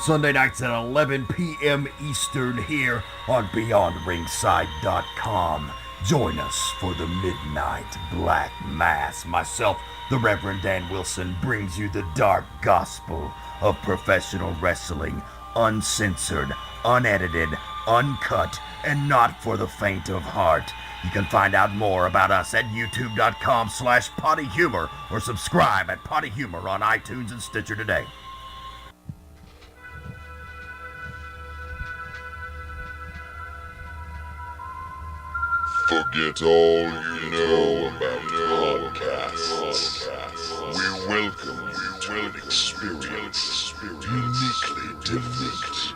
Sunday nights at 11 p.m. Eastern here on BeyondRingside.com. Join us for the Midnight Black Mass. Myself, the Reverend Dan Wilson, brings you the dark gospel of professional wrestling, uncensored, unedited, uncut, and not for the faint of heart. You can find out more about us at youtube.com/pottyhumor or subscribe at Potty Humor on iTunes and Stitcher today. Forget all you know about podcasts. We welcome you to an experience uniquely different.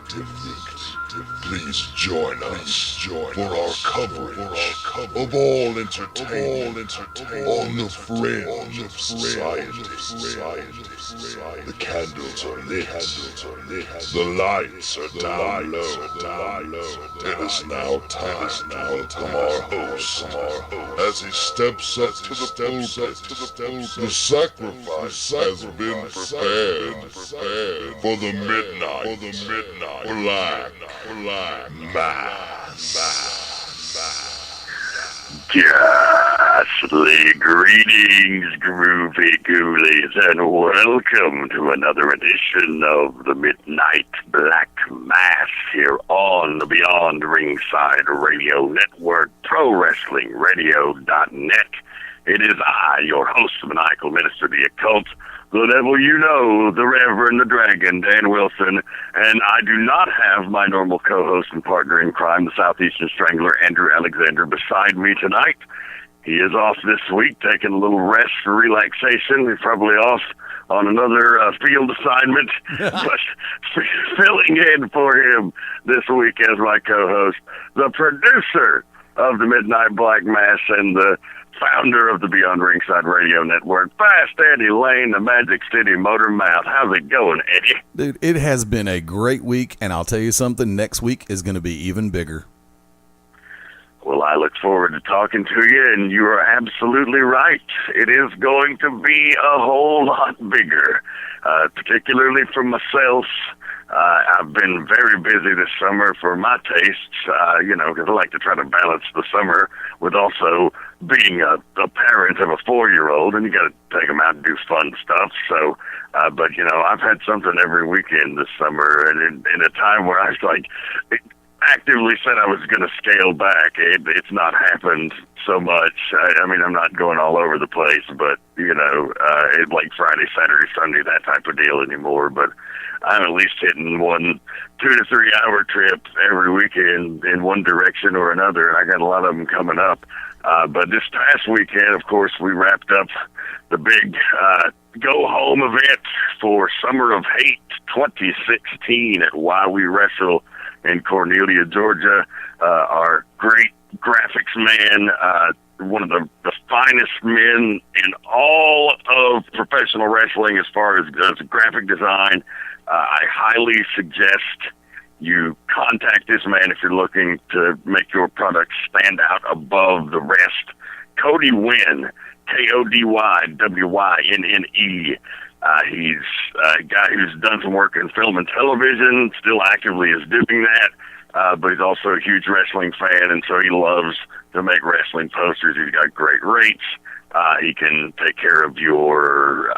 Please join us for our coverage of all entertainment on the fringe of society. The candles are lit, the lights are down low. It is now time to welcome our host as he steps up to the pulpit. The sacrifice has been prepared for the midnight black mass. Ghastly greetings, groovy ghoulies, and welcome to another edition of the Midnight Black Mass here on the Beyond Ringside Radio Network, ProWrestlingRadio.net. It is I, your host, the maniacal minister of the occult, the devil you know, the Reverend, the Dragon, Dan Wilson, and I do not have my normal co-host and partner in crime, the Southeastern Strangler, Andrew Alexander, beside me tonight. He is off this week, taking a little rest for relaxation. He's probably off on another field assignment, but filling in for him this week as my co-host, the producer of the Midnight Black Mass and the founder of the Beyond Ringside Radio Network, Fast Eddie Lane, the Magic City Motor Mouth. How's it going, Eddie? Dude, it has been a great week, and I'll tell you something, next week is going to be even bigger. Well, I look forward to talking to you, and you are absolutely right. It is going to be a whole lot bigger, particularly for myself. I've been very busy this summer for my tastes, because I like to try to balance the summer with also being a parent of a 4-year-old, and you got to take them out and do fun stuff. So, but I've had something every weekend this summer, and in a time where I was like, actively said I was going to scale back. It's not happened so much. I mean, I'm not going all over the place, but, it's like Friday, Saturday, Sunday, that type of deal anymore. But I'm at least hitting one 2 to 3 hour trip every weekend in one direction or another, and I got a lot of them coming up. But this past weekend, of course, we wrapped up the big go-home event for Summer of Hate 2016 at Why We Wrestle in Cornelia, Georgia. Our great graphics man, one of the finest men in all of professional wrestling as far as graphic design. I highly suggest you contact this man if you're looking to make your product stand out above the rest. Cody Wynn, KODYWYNNE. He's a guy who's done some work in film and television, still actively is doing that, but he's also a huge wrestling fan, and so he loves to make wrestling posters. He's got great rates. He can take care of your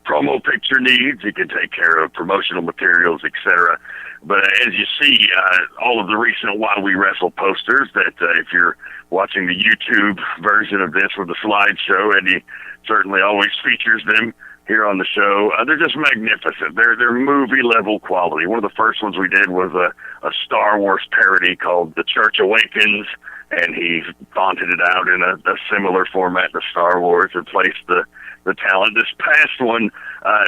promo picture needs. He can take care of promotional materials, etc. But as you see, all of the recent Why We Wrestle posters that if you're watching the YouTube version of this with the slideshow, and he certainly always features them here on the show, they're just magnificent. They're movie-level quality. One of the first ones we did was a Star Wars parody called The Church Awakens, and he fonted it out in a similar format to Star Wars, replaced the talent. This past one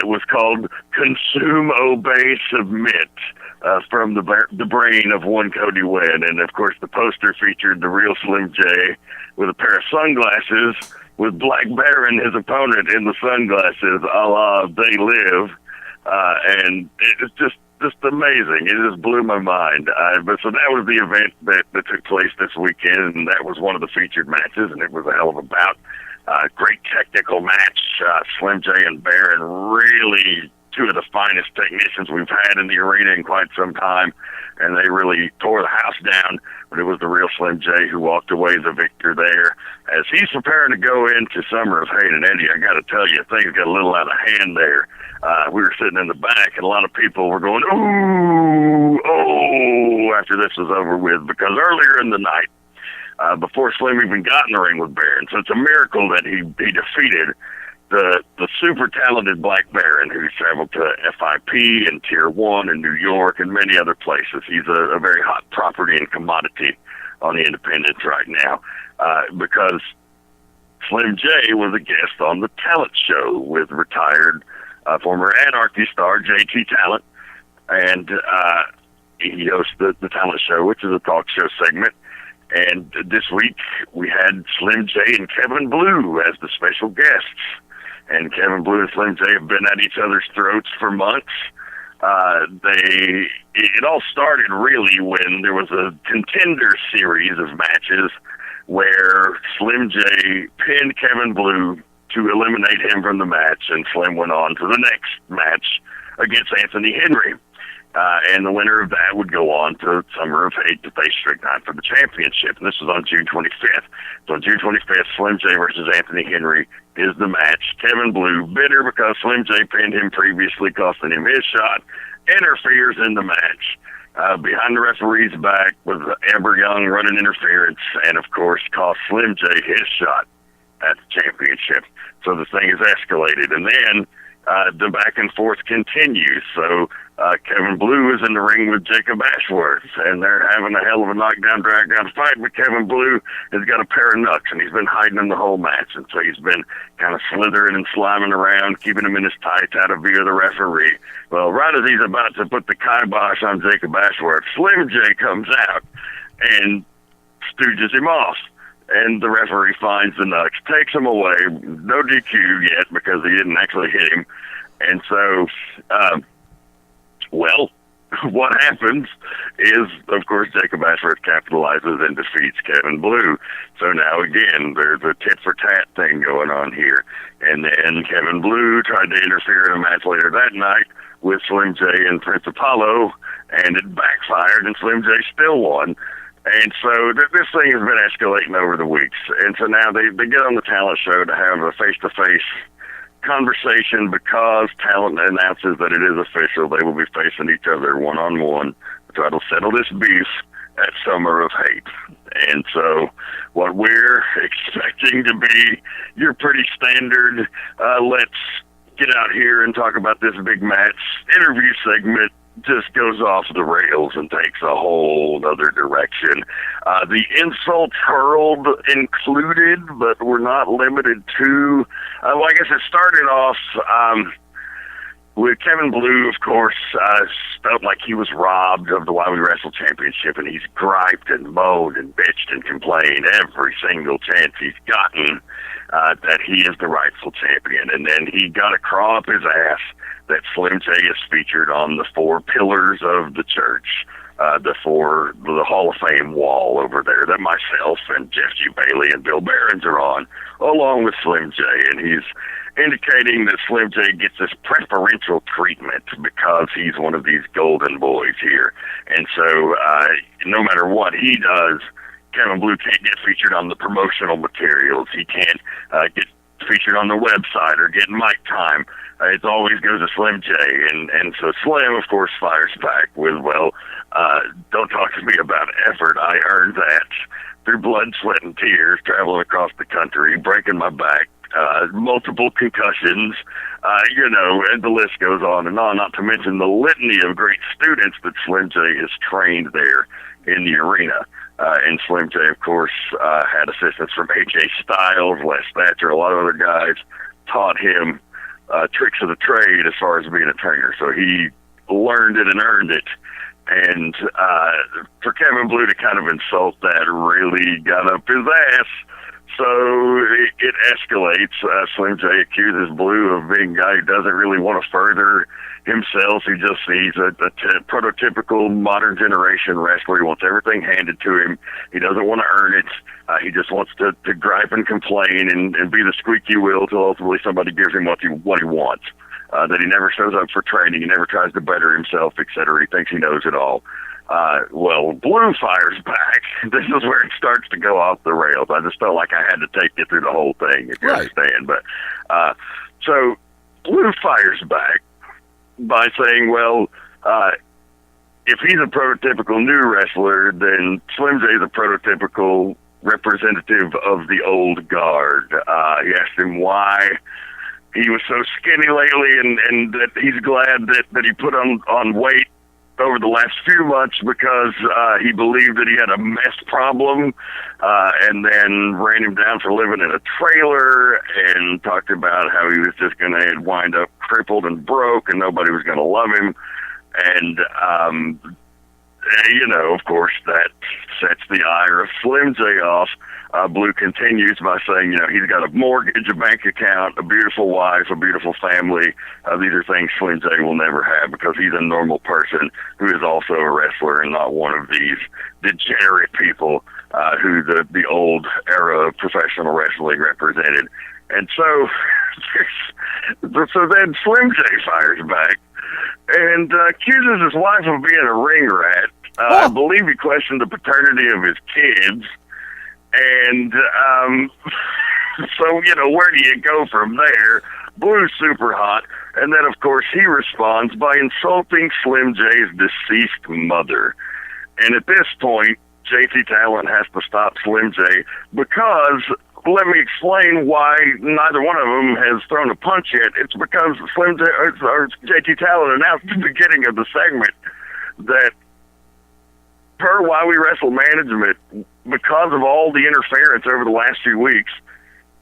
was called Consume, Obey, Submit, from the brain of one Cody Wynn. And, of course, the poster featured the real Slim J with a pair of sunglasses with Black Baron, his opponent, in the sunglasses, a la They Live. And it's just amazing. It just blew my mind. But so that was the event that took place this weekend, and that was one of the featured matches, and it was a hell of a bout. Great technical match. Slim J and Baron really two of the finest technicians we've had in the arena in quite some time, and they really tore the house down. But it was the real Slim J who walked away the victor there. As he's preparing to go into Summer of Hate, and Eddie, I got to tell you, things got a little out of hand there. We were sitting in the back, and a lot of people were going, ooh, oh, after this was over with, because earlier in the night, before Slim even got in the ring with Baron, so it's a miracle that he defeated the super talented Black Baron, who's traveled to FIP and Tier 1 in New York and many other places. He's a very hot property and commodity on the independents right now, because Slim J was a guest on the talent show with retired former Anarchy star JT Talent, and he hosts the talent show, which is a talk show segment. And this week we had Slim J and Kevin Blue as the special guests. And Kevin Blue and Slim J have been at each other's throats for months. It all started really when there was a contender series of matches where Slim J pinned Kevin Blue to eliminate him from the match, and Slim went on to the next match against Anthony Henry. And the winner of that would go on to Summer of Hate to face Strychnine for the championship. And this was on June 25th. So on June 25th, Slim J versus Anthony Henry is the match. Kevin Blue, bitter because Slim J pinned him previously, costing him his shot, interferes in the match. Behind the referee's back with Amber Young running interference, and of course cost Slim J his shot at the championship. So the thing is escalated. And then the back and forth continues. So Kevin Blue is in the ring with Jacob Ashworth, and they're having a hell of a knockdown, drag-down fight, but Kevin Blue has got a pair of knucks, and he's been hiding them the whole match, and so he's been kind of slithering and sliming around, keeping him in his tights out of view of the referee. Well, right as he's about to put the kibosh on Jacob Ashworth, Slim J comes out and stooges him off. And the referee finds the knucks, takes him away. No DQ yet because he didn't actually hit him. And so, well, what happens is, of course, Jacob Ashworth capitalizes and defeats Kevin Blue. So now, again, there's a tit-for-tat thing going on here. And then Kevin Blue tried to interfere in a match later that night with Slim J and Prince Apollo, and it backfired, and Slim J still won. And so this thing has been escalating over the weeks. And so now they get on the talent show to have a face-to-face conversation because talent announces that it is official. They will be facing each other one-on-one to try to settle this beef at Summer of Hate. And so what we're expecting to be your pretty standard, let's get out here and talk about this big match interview segment just goes off the rails and takes a whole other direction. The insults hurled included, but we're not limited to, well, I guess it started off with Kevin Blue, of course, felt like he was robbed of the Why We Wrestle Championship, and he's griped and moaned and bitched and complained every single chance he's gotten that he is the rightful champion. And then he got to crawl up his ass that Slim J is featured on the 4 pillars of the church, the Hall of Fame wall over there that myself and Jeff G. Bailey and Bill Behrens are on, along with Slim J. And he's indicating that Slim J gets this preferential treatment because he's one of these golden boys here. And so no matter what he does, Kevin Blue can't get featured on the promotional materials. He can't get featured on the website or get mic time. It always goes to Slim J. And so Slim, of course, fires back with, well, don't talk to me about effort. I earned that through blood, sweat, and tears, traveling across the country, breaking my back, multiple concussions, and the list goes on and on, not to mention the litany of great students that Slim J has trained there in the arena. And Slim J, of course, had assistance from AJ Styles, Les Thatcher, a lot of other guys taught him tricks of the trade as far as being a trainer. So he learned it and earned it. And for Kevin Blue to kind of insult that really got up his ass. So it escalates. Slim J accuses Blue of being a guy who doesn't really want to further himself. He's a prototypical modern generation wrestler. He wants everything handed to him. He doesn't want to earn it. He just wants to gripe and complain and be the squeaky wheel till ultimately somebody gives him what he wants. that he never shows up for training, he never tries to better himself, etc. He thinks he knows it all. Well, Blue fires back. This is where it starts to go off the rails. I just felt like I had to take you through the whole thing, if you understand. But so Blue fires back by saying, well, if he's a prototypical new wrestler, then Slim Jay's a prototypical representative of the old guard. He asked him why he was so skinny lately, and that he's glad that he put on weight over the last few months because he believed that he had a mess problem, and then ran him down for living in a trailer, and talked about how he was just going to wind up crippled and broke and nobody was going to love him. And of course, that sets the ire of Slim J off. Blue continues by saying, he's got a mortgage, a bank account, a beautiful wife, a beautiful family. These are things Slim J will never have because he's a normal person who is also a wrestler and not one of these degenerate people who the old era of professional wrestling represented. And so then Slim J fires back and accuses his wife of being a ring rat. I believe he questioned the paternity of his kids. And so, where do you go from there? Blue's super hot. And then, of course, he responds by insulting Slim J's deceased mother. And at this point, JT Talent has to stop Slim J because, let me explain why neither one of them has thrown a punch yet. It's because Slim J or JT Talent announced at the beginning of the segment that per Why We Wrestle management, because of all the interference over the last few weeks,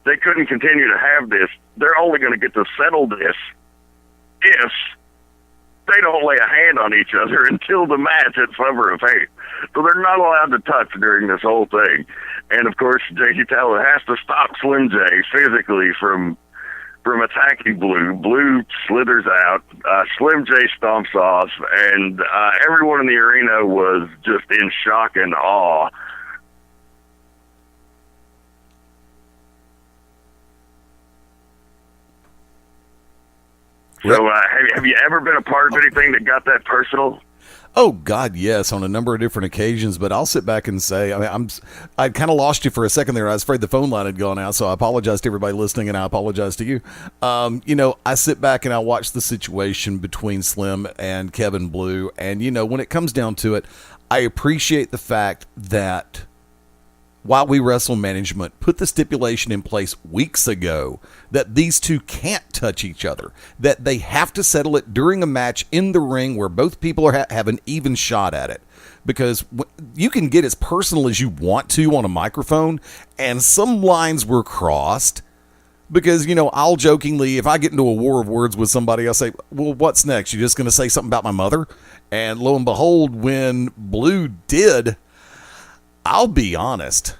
they couldn't continue to have this. They're only going to get to settle this if they don't lay a hand on each other until the match at Summer of Hate. So they're not allowed to touch during this whole thing. And, of course, JT Talent has to stop Slim J physically from attacking Blue. Blue slithers out. Slim J stomps off, and everyone in the arena was just in shock and awe. So, have you ever been a part of anything that got that personal? Oh God, yes, on a number of different occasions. But I'll sit back and say, I kind of lost you for a second there. I was afraid the phone line had gone out, so I apologize to everybody listening, and I apologize to you. I sit back and I watch the situation between Slim and Kevin Blue, and when it comes down to it, I appreciate the fact that While We Wrestle management put the stipulation in place weeks ago that these two can't touch each other, that they have to settle it during a match in the ring where both people have an even shot at it. Because you can get as personal as you want to on a microphone, and some lines were crossed. Because, I'll jokingly, if I get into a war of words with somebody, I'll say, well, what's next? You're just going to say something about my mother? And lo and behold, when Blue did, I'll be honest,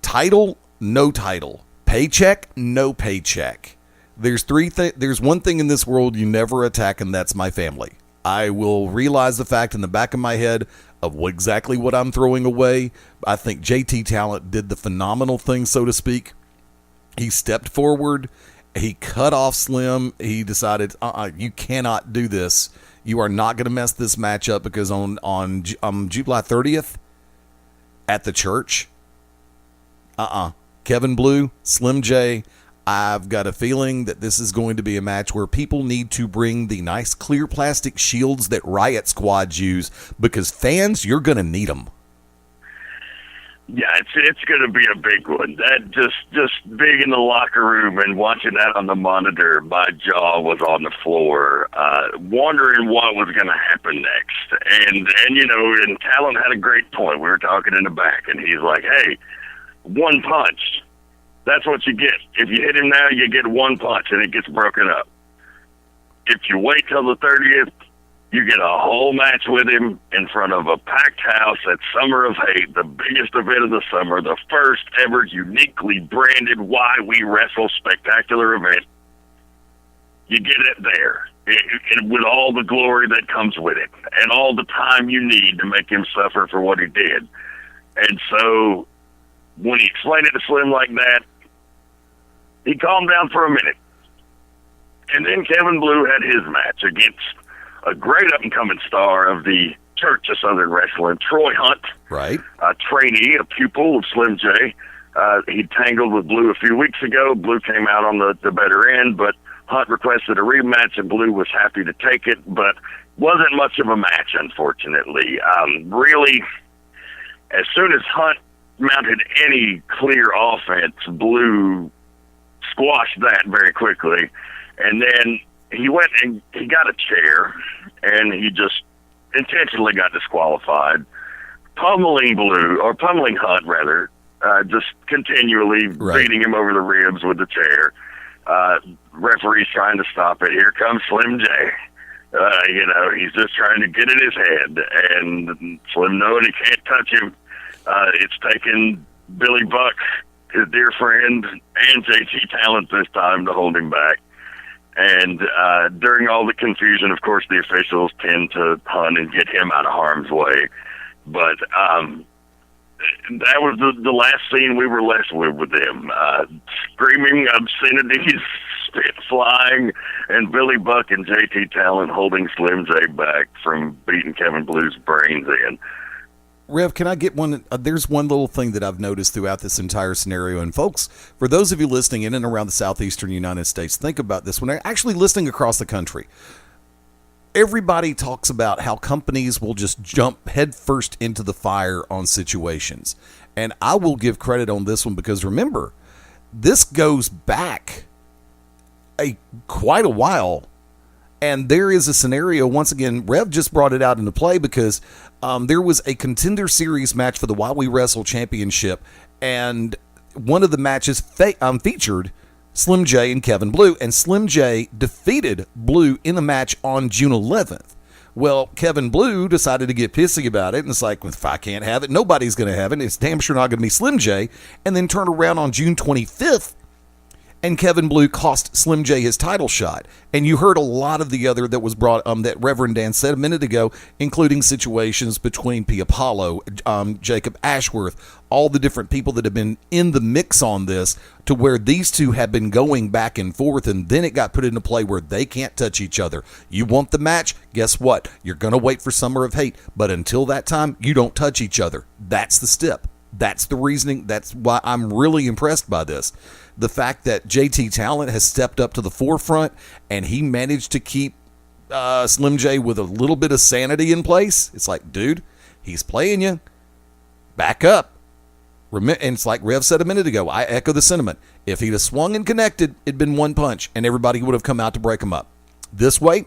title, no title, paycheck, no paycheck. There's one thing in this world you never attack, and that's my family. I will realize the fact in the back of my head of exactly what I'm throwing away. I think JT Talent did the phenomenal thing, so to speak. He stepped forward. He cut off Slim. He decided, you cannot do this. You are not going to mess this match up because on July 30th, at the church, Kevin Blue, Slim J, I've got a feeling that this is going to be a match where people need to bring the nice clear plastic shields that Riot Squads use, because fans, you're going to need them. Yeah, it's going to be a big one. That just being in the locker room and watching that on the monitor, my jaw was on the floor, wondering what was going to happen next. And and Talon had a great point. We were talking in the back, and he's like, "Hey, one punch. That's what you get. If you hit him now, you get one punch, and it gets broken up. If you wait till the 30th, you get a whole match with him in front of a packed house at Summer of Hate, the biggest event of the summer, the first ever uniquely branded Why We Wrestle spectacular event. You get it there, with all the glory that comes with it, and all the time you need to make him suffer for what he did." And so when he explained it to Slim like that, he calmed down for a minute. And then Kevin Blue had his match against a great up-and-coming star of the Church of Southern Wrestling, Troy Hunt, Right. a trainee, a pupil of Slim J. He tangled with Blue a few weeks ago. Blue came out on the better end, but Hunt requested a rematch, and Blue was happy to take it, but wasn't much of a match, unfortunately. Really, as soon as Hunt mounted any clear offense, Blue squashed that very quickly. And then he went and he got a chair, and he just intentionally got disqualified, pummeling Hunt, rather, just continually beating him over the ribs with the chair. Referee's trying to stop it. Here comes Slim J. He's just trying to get in his head, and Slim knowing he can't touch him. It's taken Billy Buck, his dear friend, and JT Talent this time to hold him back. And during all the confusion, of course, the officials tend to hunt and get him out of harm's way. But that was the last scene we were left with him. Screaming obscenities, spit flying, and Billy Buck and JT Talent holding Slim J back from beating Kevin Blue's brains in. Rev, can I get one? There's one little thing that I've noticed throughout this entire scenario. And folks, for those of you listening in and around the southeastern United States, think about this. When they're actually listening across the country, everybody talks about how companies will just jump headfirst into the fire on situations. And I will give credit on this one because remember, this goes back quite a while. And there is a scenario, once again, Rev just brought it out into play because there was a Contender Series match for the While We Wrestle Championship, and one of the matches featured Slim J and Kevin Blue, and Slim J defeated Blue in a match on June 11th. Well, Kevin Blue decided to get pissy about it, and it's like, if I can't have it, nobody's going to have it. It's damn sure not going to be Slim J. And then turned around on June 25th, and Kevin Blue cost Slim J his title shot. And you heard a lot of the other that was brought, that Reverend Dan said a minute ago, including situations between P. Apollo, Jacob Ashworth, all the different people that have been in the mix on this, to where these two have been going back and forth, and then it got put into play where they can't touch each other. You want the match? Guess what? You're going to wait for Summer of Hate, but until that time, you don't touch each other. That's the step. That's the reasoning. That's why I'm really impressed by this. The fact that JT Talent has stepped up to the forefront and he managed to keep Slim J with a little bit of sanity in place. It's like, dude, he's playing you. Back up. And it's like Rev said a minute ago. I echo the sentiment. If he'd have swung and connected, it'd been one punch and everybody would have come out to break him up. This way,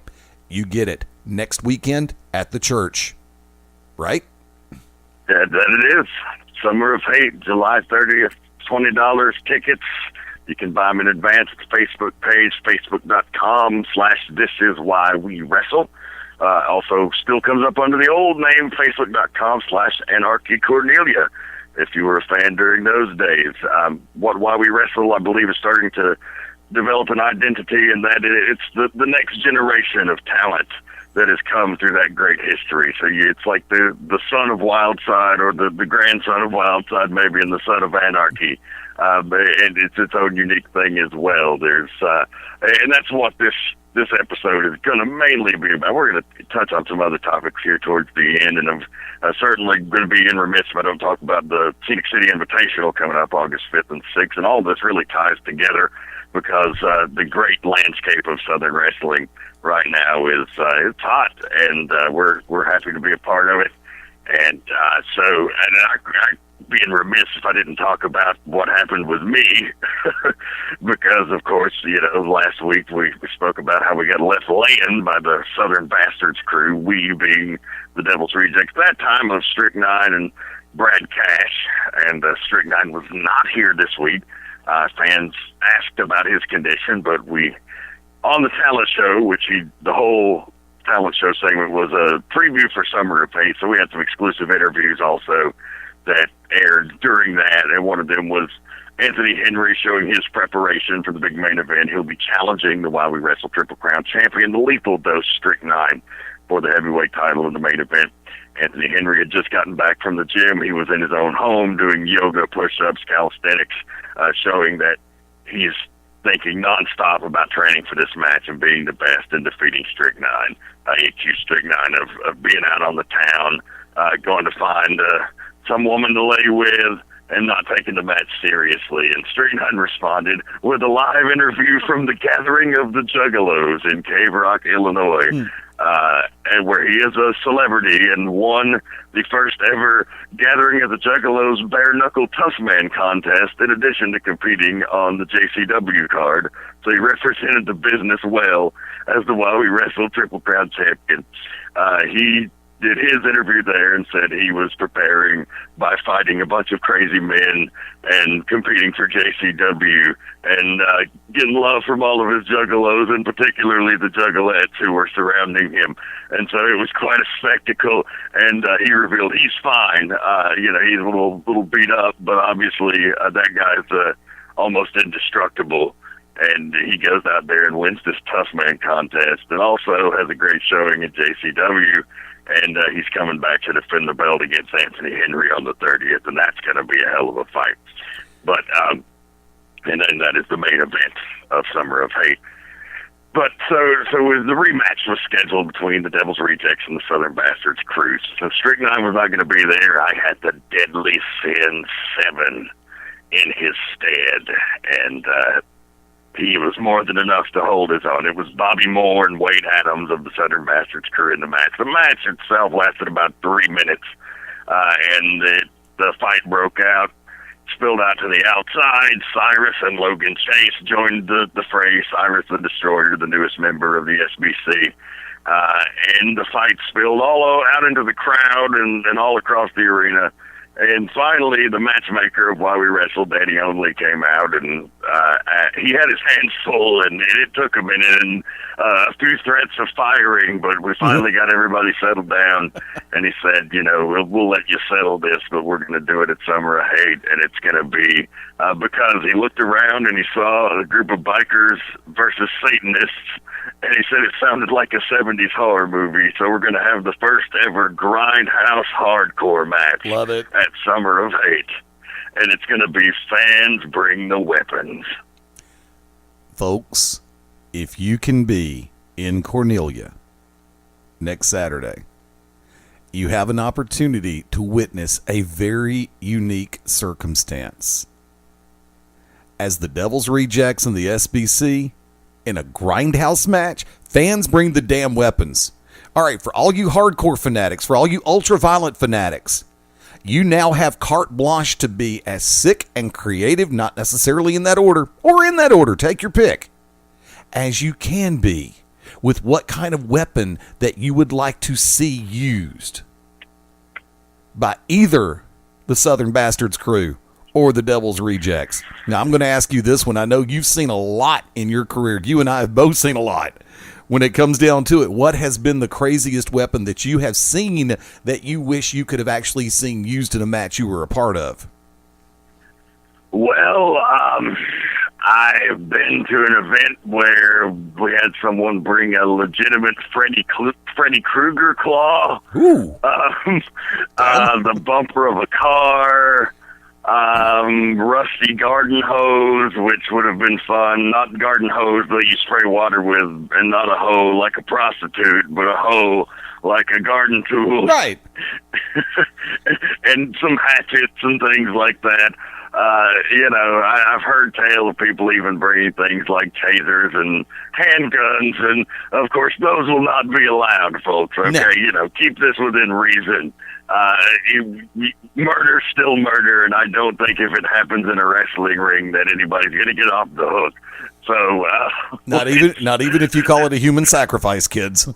you get it. Next weekend at the church. Right? That it is. Summer of Hate, July 30th, $20 tickets. You can buy them in advance at the Facebook page, facebook.com/thisiswhywewrestle. Also still comes up under the old name, facebook.com/anarchycornelia, if you were a fan during those days. Why We Wrestle, I believe, is starting to develop an identity, and that it's the next generation of talent that has come through that great history. So it's like the son of Wildside, or the grandson of Wildside, maybe, and the son of Anarchy. And it's its own unique thing as well. There's and that's what this episode is going to mainly be about. We're going to touch on some other topics here towards the end, and I'm certainly going to be remiss if I don't talk about the Scenic City Invitational coming up August 5th and 6th, and all this really ties together because the great landscape of Southern wrestling right now is it's hot, and we're happy to be a part of it. And I'd being remiss if I didn't talk about what happened with me, because of course, last week we spoke about how we got left laying by the Southern Bastards crew, we being the Devil's Rejects. That time of Strychnine and Brad Cash, and Strychnine was not here this week. Fans asked about his condition, but on the talent show, the whole talent show segment was a preview for Summer of Hate, so we had some exclusive interviews also that aired during that, and one of them was Anthony Henry showing his preparation for the big main event. He'll be challenging the While We Wrestle Triple Crown champion, the Lethal Dose Strychnine, for the heavyweight title in the main event. Anthony Henry had just gotten back from the gym. He was in his own home doing yoga, push-ups, calisthenics, showing that he's thinking nonstop about training for this match and being the best and defeating Strychnine. He accused Strychnine of being out on the town, going to find some woman to lay with, and not taking the match seriously. And Strychnine responded with a live interview from the Gathering of the Juggalos in Cave Rock, Illinois, and where he is a celebrity and won the first ever Gathering of the Juggalos bare knuckle tough man contest, in addition to competing on the JCW card. So he represented the business well as the while he wrestled Triple Crown champion. He did his interview there and said he was preparing by fighting a bunch of crazy men and competing for JCW and getting love from all of his juggalos, and particularly the juggalettes who were surrounding him. And so it was quite a spectacle, and he revealed he's fine. He's a little beat up, but obviously that guy's almost indestructible. And he goes out there and wins this tough man contest, and also has a great showing at JCW. And he's coming back to defend the belt against Anthony Henry on the 30th, and that's going to be a hell of a fight. But and then that is the main event of Summer of Hate. But so the rematch was scheduled between the Devil's Rejects and the Southern Bastards crews. So Strychnine was not going to be there. I had the Deadly Sin 7 in his stead, and he was more than enough to hold his own. It was Bobby Moore and Wade Adams of the Southern Bastards crew in the match. The match itself lasted about 3 minutes, and the fight broke out, spilled out to the outside. Cyrus and Logan Chase joined the fray. Cyrus the Destroyer, the newest member of the SBC. And the fight spilled all out into the crowd and all across the arena. And finally, the matchmaker of Why We Wrestled, Danny Only, came out, and he had his hands full, and it took a minute and a few threats of firing, but we finally got everybody settled down, and he said, we'll let you settle this, but we're going to do it at Summer of Hate, and it's going to be because he looked around and he saw a group of bikers versus Satanists, and he said it sounded like a 70s horror movie, so we're going to have the first ever grindhouse hardcore match. Love it. At Summer of Hate. And it's going to be Fans Bring the Weapons. Folks, if you can be in Cornelia next Saturday, you have an opportunity to witness a very unique circumstance. As the Devil's Rejects and the SBC in a grindhouse match, Fans Bring the damn weapons. All right, for all you hardcore fanatics, for all you ultra-violent fanatics, you now have carte blanche to be as sick and creative, not necessarily in that order, or in that order, take your pick, as you can be with what kind of weapon that you would like to see used by either the Southern Bastards crew or the Devil's Rejects. Now, I'm going to ask you this one. I know you've seen a lot in your career. You and I have both seen a lot. When it comes down to it, what has been the craziest weapon that you have seen that you wish you could have actually seen used in a match you were a part of? Well, I've been to an event where we had someone bring a legitimate Freddy Krueger claw, the bumper of a car, rusty garden hose, which would have been fun. Not garden hose that you spray water with, and not a hoe like a prostitute, but a hoe like a garden tool. Right. And some hatchets and things like that. I've heard tale of people even bringing things like tasers and handguns, and of course those will not be allowed, folks. Okay, No. Keep this within reason. Murder's still murder, and I don't think if it happens in a wrestling ring that anybody's going to get off the hook. So not even if you call it a human sacrifice, kids.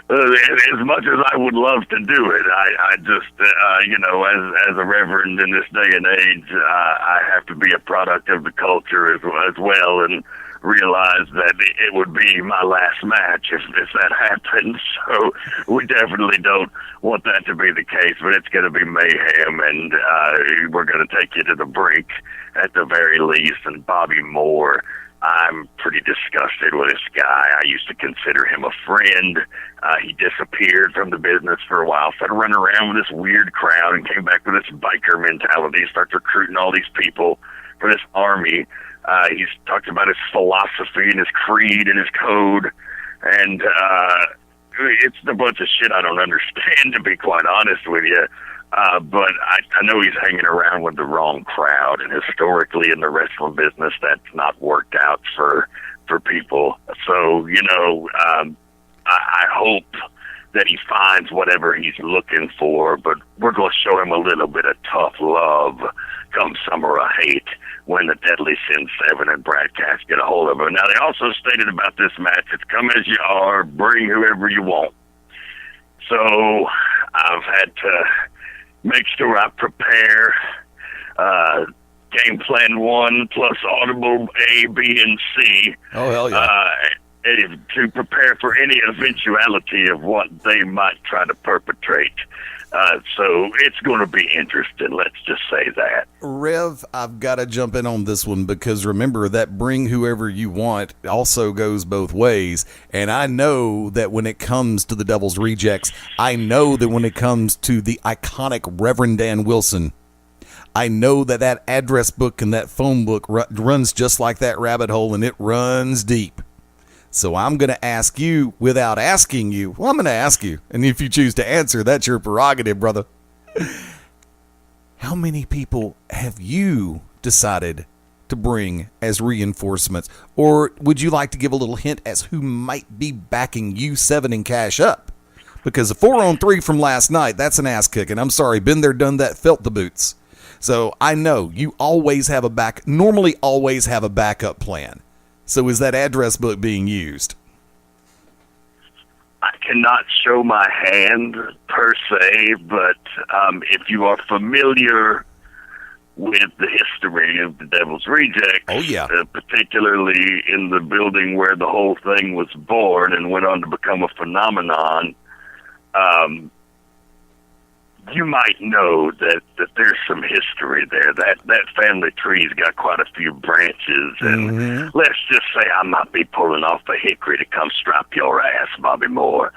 As much as I would love to do it, I just, as a reverend in this day and age, I have to be a product of the culture as well, and realize that it would be my last match if that happens. So we definitely don't want that to be the case, but it's going to be mayhem, and we're going to take you to the brink at the very least. And Bobby Moore, I'm pretty disgusted with this guy. I used to consider him a friend. He disappeared from the business for a while, started running around with this weird crowd, and came back with this biker mentality, starts recruiting all these people for this army He's talked about his philosophy and his creed and his code, and it's a bunch of shit I don't understand, to be quite honest with you. But I know he's hanging around with the wrong crowd, and historically in the wrestling business, that's not worked out for people. So, I hope that he finds whatever he's looking for, but we're going to show him a little bit of tough love come Summer of Hate when the Deadly Sin 7 and Brad Cass get a hold of him. Now, they also stated about this match, it's come as you are, bring whoever you want. So I've had to make sure I prepare game plan 1 plus audible A, B, and C. Oh, hell yeah. To prepare for any eventuality of what they might try to perpetrate. So it's going to be interesting, let's just say that. Rev, I've got to jump in on this one because remember that bring whoever you want also goes both ways. And I know that when it comes to the Devil's Rejects, I know that when it comes to the iconic Reverend Dan Wilson, I know that that address book and that phone book runs just like that rabbit hole, and it runs deep. So I'm going to ask you without asking you. Well, I'm going to ask you. And if you choose to answer, that's your prerogative, brother. How many people have you decided to bring as reinforcements? Or would you like to give a little hint as who might be backing you 7 and Cash Up? Because a 4-on-3 from last night, that's an ass kicking. I'm sorry, been there, done that, felt the boots. So I know you normally always have a backup plan. So is that address book being used? I cannot show my hand per se, but if you are familiar with the history of the Devil's Rejects, oh yeah, particularly in the building where the whole thing was born and went on to become a phenomenon, you might know that there's some history there. That family tree's got quite a few branches, and let's just say I might be pulling off a hickory to come strap your ass, Bobby Moore.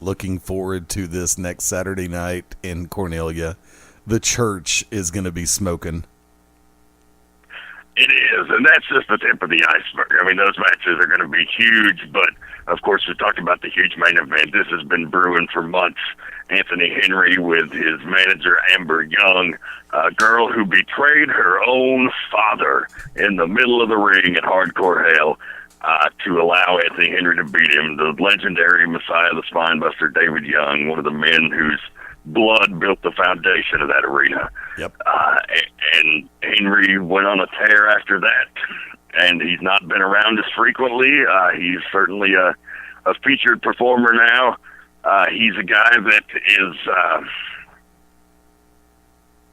Looking forward to this next Saturday night in Cornelia. The church is going to be smoking. It is, and that's just the tip of the iceberg. I mean, those matches are going to be huge, but of course, we talked about the huge main event. This has been brewing for months. Anthony Henry with his manager, Amber Young, a girl who betrayed her own father in the middle of the ring at Hardcore Hell to allow Anthony Henry to beat him. The legendary Messiah, the Spinebuster, David Young, one of the men whose blood built the foundation of that arena. Yep. And Henry went on a tear after that, and he's not been around as frequently. He's certainly a featured performer now. He's a guy that is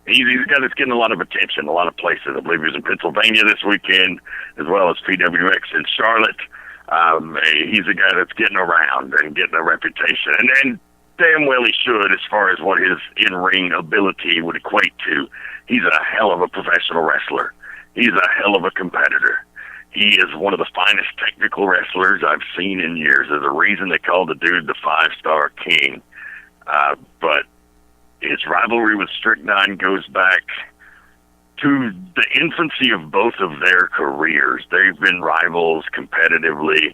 he's a guy that's getting a lot of attention, a lot of places. I believe he was in Pennsylvania this weekend, as well as PWX in Charlotte. He's a guy that's getting around and getting a reputation, and damn well he should, as far as what his in-ring ability would equate to. He's a hell of a professional wrestler. He's a hell of a competitor. He is one of the finest technical wrestlers I've seen in years. There's a reason they call the dude the 5-star king. But his rivalry with Strychnine goes back to the infancy of both of their careers. They've been rivals competitively.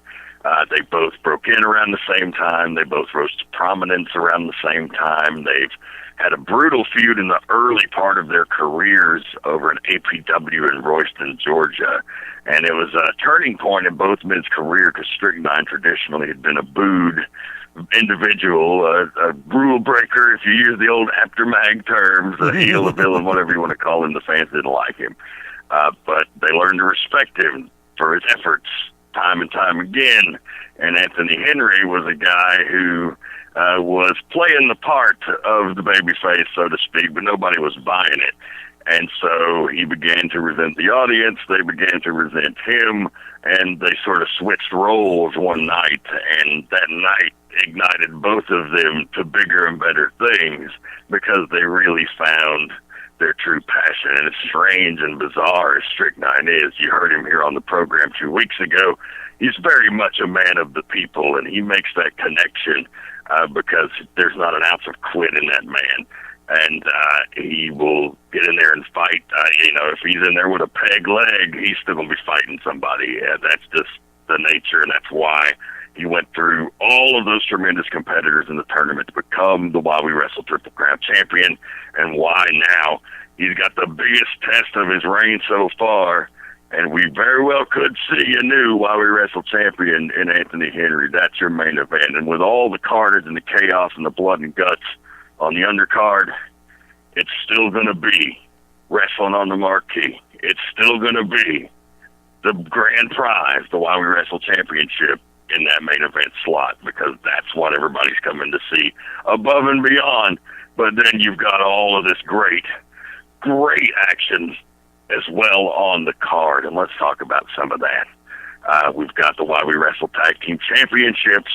They both broke in around the same time. They both rose to prominence around the same time. They've had a brutal feud in the early part of their careers over an APW in Royston, Georgia. And it was a turning point in both men's career because Strychnine traditionally had been a booed individual, a rule breaker, if you use the old aftermag terms, a heel, a villain, whatever you want to call him. The fans didn't like him. But they learned to respect him for his efforts time and time again. And Anthony Henry was a guy who was playing the part of the babyface, so to speak, but nobody was buying it. And so he began to resent the audience, they began to resent him, and they sort of switched roles one night, and that night ignited both of them to bigger and better things because they really found their true passion. And as strange and bizarre as Strychnine is, you heard him here on the program 2 weeks ago, he's very much a man of the people, and he makes that connection because there's not an ounce of quit in that man. and he will get in there and fight. If he's in there with a peg leg, he's still going to be fighting somebody. That's just the nature, and that's why he went through all of those tremendous competitors in the tournament to become the While We Wrestle Triple Crown champion, and why now he's got the biggest test of his reign so far, and we very well could see a new While We Wrestle champion in Anthony Henry. That's your main event, and with all the carnage and the chaos and the blood and guts on the undercard, it's still going to be wrestling on the marquee. It's still going to be the grand prize, the While We Wrestle championship, in that main event slot, because that's what everybody's coming to see above and beyond. But then you've got all of this great action as well on the card, and let's talk about some of that. We've got the While We Wrestle Tag Team Championships,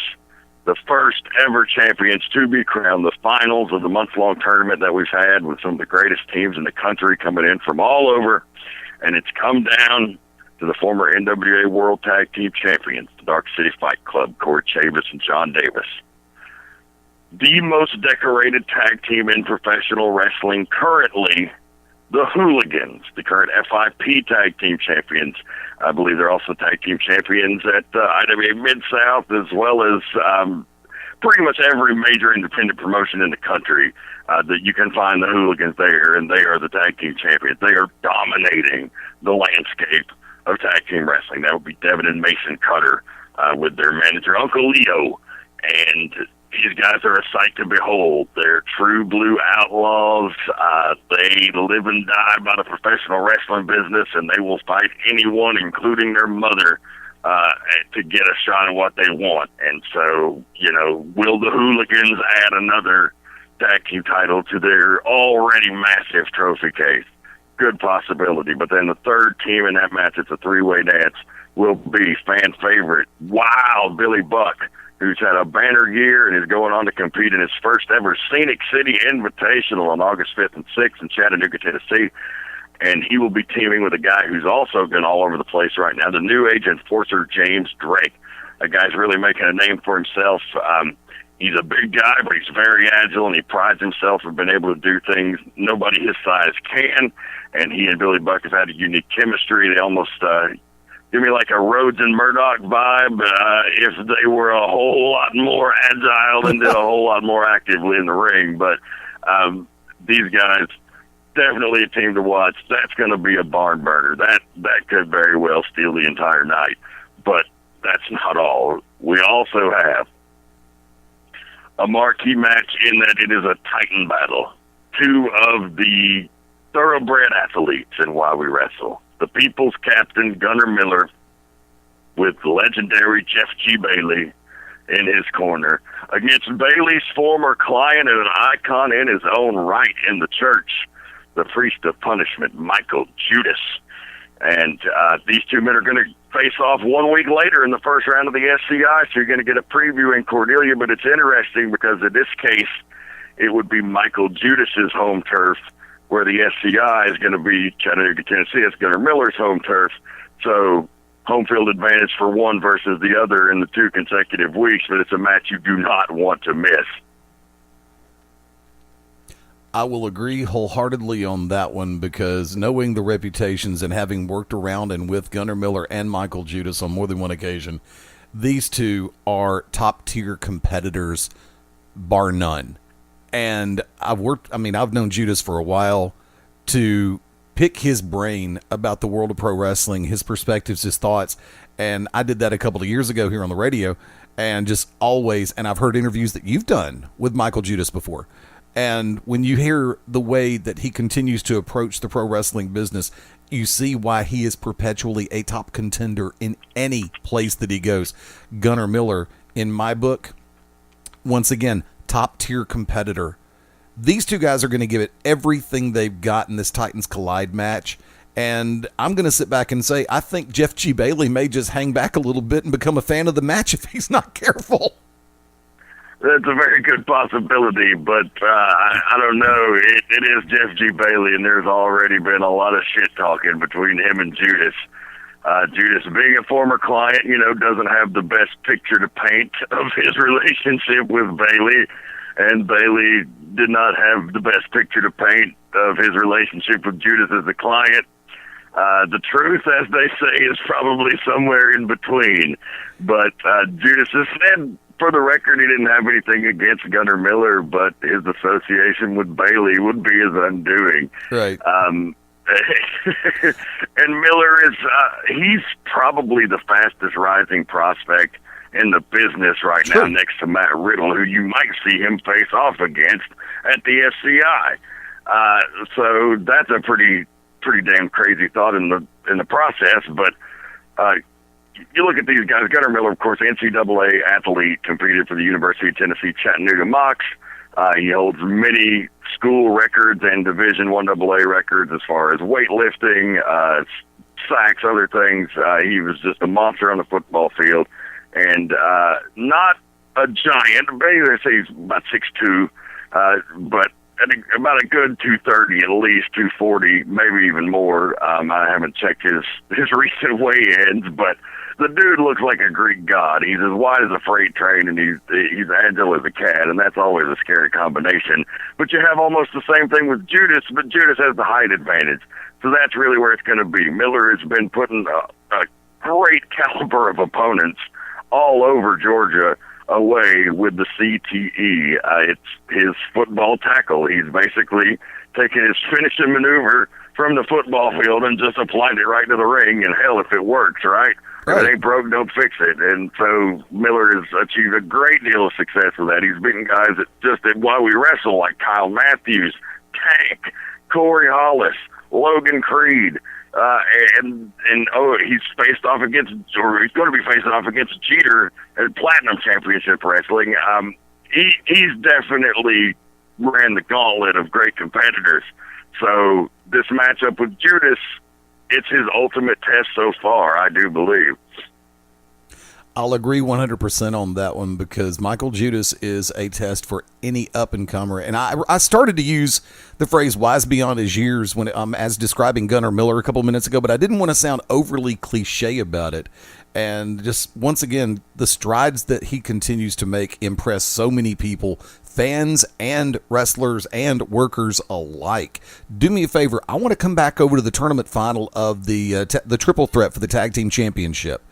the first ever champions to be crowned, the finals of the month-long tournament that we've had with some of the greatest teams in the country coming in from all over, and it's come down to the former NWA World Tag Team Champions, the Dark City Fight Club, Corey Chavis and John Davis. The most decorated tag team in professional wrestling currently, the Hooligans, the current FIP Tag Team Champions. I believe they're also Tag Team Champions at IWA Mid-South, as well as pretty much every major independent promotion in the country that you can find the Hooligans there, and they are the Tag Team Champions. They are dominating the landscape of tag team wrestling. That would be Devin and Mason Cutter with their manager, Uncle Leo. And these guys are a sight to behold. They're true blue outlaws. They live and die by the professional wrestling business, and they will fight anyone, including their mother, to get a shot at what they want. And so, will the Hooligans add another tag team title to their already massive trophy case? Good possibility. But then the third team in that match, it's a three-way dance, will be fan favorite Wild Billy Buck, who's had a banner year and is going on to compete in his first ever Scenic City Invitational on August 5th and 6th in Chattanooga, Tennessee. And he will be teaming with a guy who's also been all over the place right now, the New Age enforcer James Drake. That guy's really making a name for himself. He's a big guy, but he's very agile, and he prides himself for being able to do things nobody his size can. And he and Billy Buck have had a unique chemistry. They almost give me like a Rhodes and Murdoch vibe if they were a whole lot more agile and did a whole lot more actively in the ring. But these guys, definitely a team to watch. That's going to be a barn burner. That could very well steal the entire night. But that's not all. We also have a marquee match in that it is a titan battle. Two of the thoroughbred athletes in While We Wrestle. The People's Captain, Gunnar Miller, with legendary Jeff G. Bailey in his corner, against Bailey's former client and an icon in his own right in the church, the priest of punishment, Michael Judas. And these two men are going to face off 1 week later in the first round of the SCI, so you're going to get a preview in Cornelia. But it's interesting because in this case, it would be Michael Judas's home turf, where the SCI is going to be Chattanooga, Tennessee. It's Gunnar Miller's home turf. So home field advantage for one versus the other in the 2 consecutive weeks, but it's a match you do not want to miss. I will agree wholeheartedly on that one, because knowing the reputations and having worked around and with Gunnar Miller and Michael Judas on more than one occasion, these two are top-tier competitors, bar none. And I've known Judas for a while. To pick his brain about the world of pro wrestling, his perspectives, his thoughts, and I did that a couple of years ago here on the radio, and just always, and I've heard interviews that you've done with Michael Judas before. And when you hear the way that he continues to approach the pro wrestling business, you see why he is perpetually a top contender in any place that he goes. Gunnar Miller, in my book, once again, top tier competitor. These two guys are going to give it everything they've got in this Titans Collide match. And I'm going to sit back and say, I think Jeff G. Bailey may just hang back a little bit and become a fan of the match if he's not careful. That's a very good possibility, but I don't know. It is Jeff G. Bailey, and there's already been a lot of shit talking between him and Judas. Judas, being a former client, doesn't have the best picture to paint of his relationship with Bailey. and Bailey did not have the best picture to paint of his relationship with Judas as a client. The truth, as they say, is probably somewhere in between. But Judas has said, for the record, he didn't have anything against Gunnar Miller, but his association with Bailey would be his undoing. Right. And Miller is, he's probably the fastest rising prospect in the business right now, next to Matt Riddle, who you might see him face off against at the FCI. So that's a pretty damn crazy thought in the process. But you look at these guys. Gunnar Miller, of course, NCAA athlete, competed for the University of Tennessee Chattanooga Mocs. He holds many school records and Division I AA records as far as weightlifting, sacks, other things. He was just a monster on the football field, and not a giant. They say he's about 6'2", but about a good 230, at least 240, maybe even more. I haven't checked his recent weigh-ins, but the dude looks like a Greek god. He's as wide as a freight train, and he's agile as a cat, and that's always a scary combination. But you have almost the same thing with Judas, but Judas has the height advantage. So that's really where it's going to be. Miller has been putting a great caliber of opponents all over Georgia away with the CTE. It's his football tackle. He's basically taken his finishing maneuver from the football field and just applied it right to the ring, and hell, if it works, right? If it ain't broke, don't fix it. And so Miller has achieved a great deal of success with that. He's beaten guys at While We Wrestle, like Kyle Matthews, Tank, Corey Hollis, Logan Creed, and he's faced off against, or he's going to be facing off against Jeter at Platinum Championship Wrestling. He's definitely ran the gauntlet of great competitors. So this matchup with Judas, it's his ultimate test so far, I do believe. I'll agree 100% on that one, because Michael Judas is a test for any up-and-comer. And I started to use the phrase wise beyond his years when as describing Gunnar Miller a couple minutes ago, but I didn't want to sound overly cliche about it. And just, once again, the strides that he continues to make impress so many people, fans and wrestlers and workers alike. Do me a favor. I want to come back over to the tournament final of the triple threat for the tag team championship.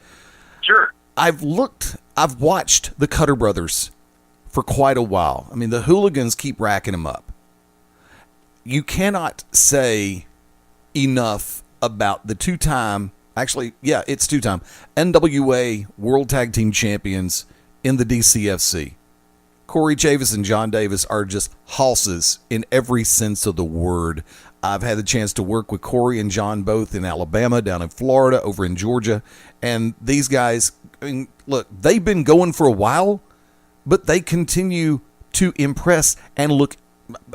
Sure. I've watched the Cutter Brothers for quite a while. I mean, the hooligans keep racking them up. You cannot say enough about the two-time NWA World Tag Team Champions in the DCFC. Corey Chavis and John Davis are just hosses in every sense of the word. I've had the chance to work with Corey and John both in Alabama, down in Florida, over in Georgia. And these guys, I mean, look, they've been going for a while, but they continue to impress and look,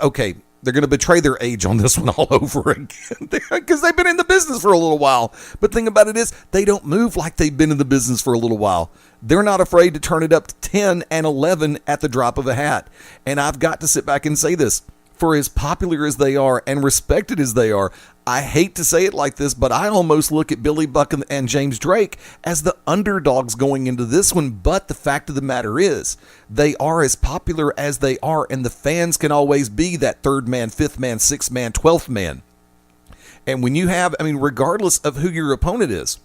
okay, they're going to betray their age on this one all over again because they've been in the business for a little while. But the thing about it is, they don't move like they've been in the business for a little while. They're not afraid to turn it up to 10 and 11 at the drop of a hat. And I've got to sit back and say this. For as popular as they are and respected as they are, I hate to say it like this, but I almost look at Billy Buck and James Drake as the underdogs going into this one. But the fact of the matter is, they are as popular as they are, and the fans can always be that third man, fifth man, sixth man, 12th man. And when you have, I mean, regardless of who your opponent is,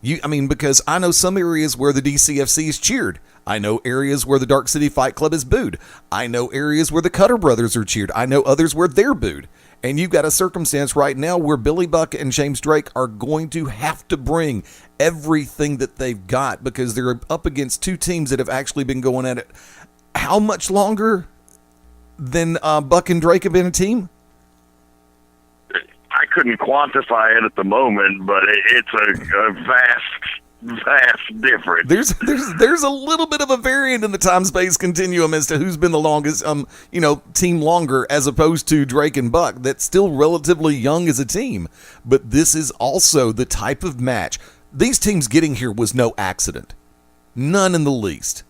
because I know some areas where the DCFC is cheered. I know areas where the Dark City Fight Club is booed. I know areas where the Cutter Brothers are cheered. I know others where they're booed. And you've got a circumstance right now where Billy Buck and James Drake are going to have to bring everything that they've got, because they're up against two teams that have actually been going at it. How much longer than Buck and Drake have been a team? I couldn't quantify it at the moment, but it's a vast difference. There's a little bit of a variant in the time-space continuum as to who's been the longest, team longer, as opposed to Drake and Buck. That's still relatively young as a team. But this is also the type of match. These teams getting here was no accident. None in the least.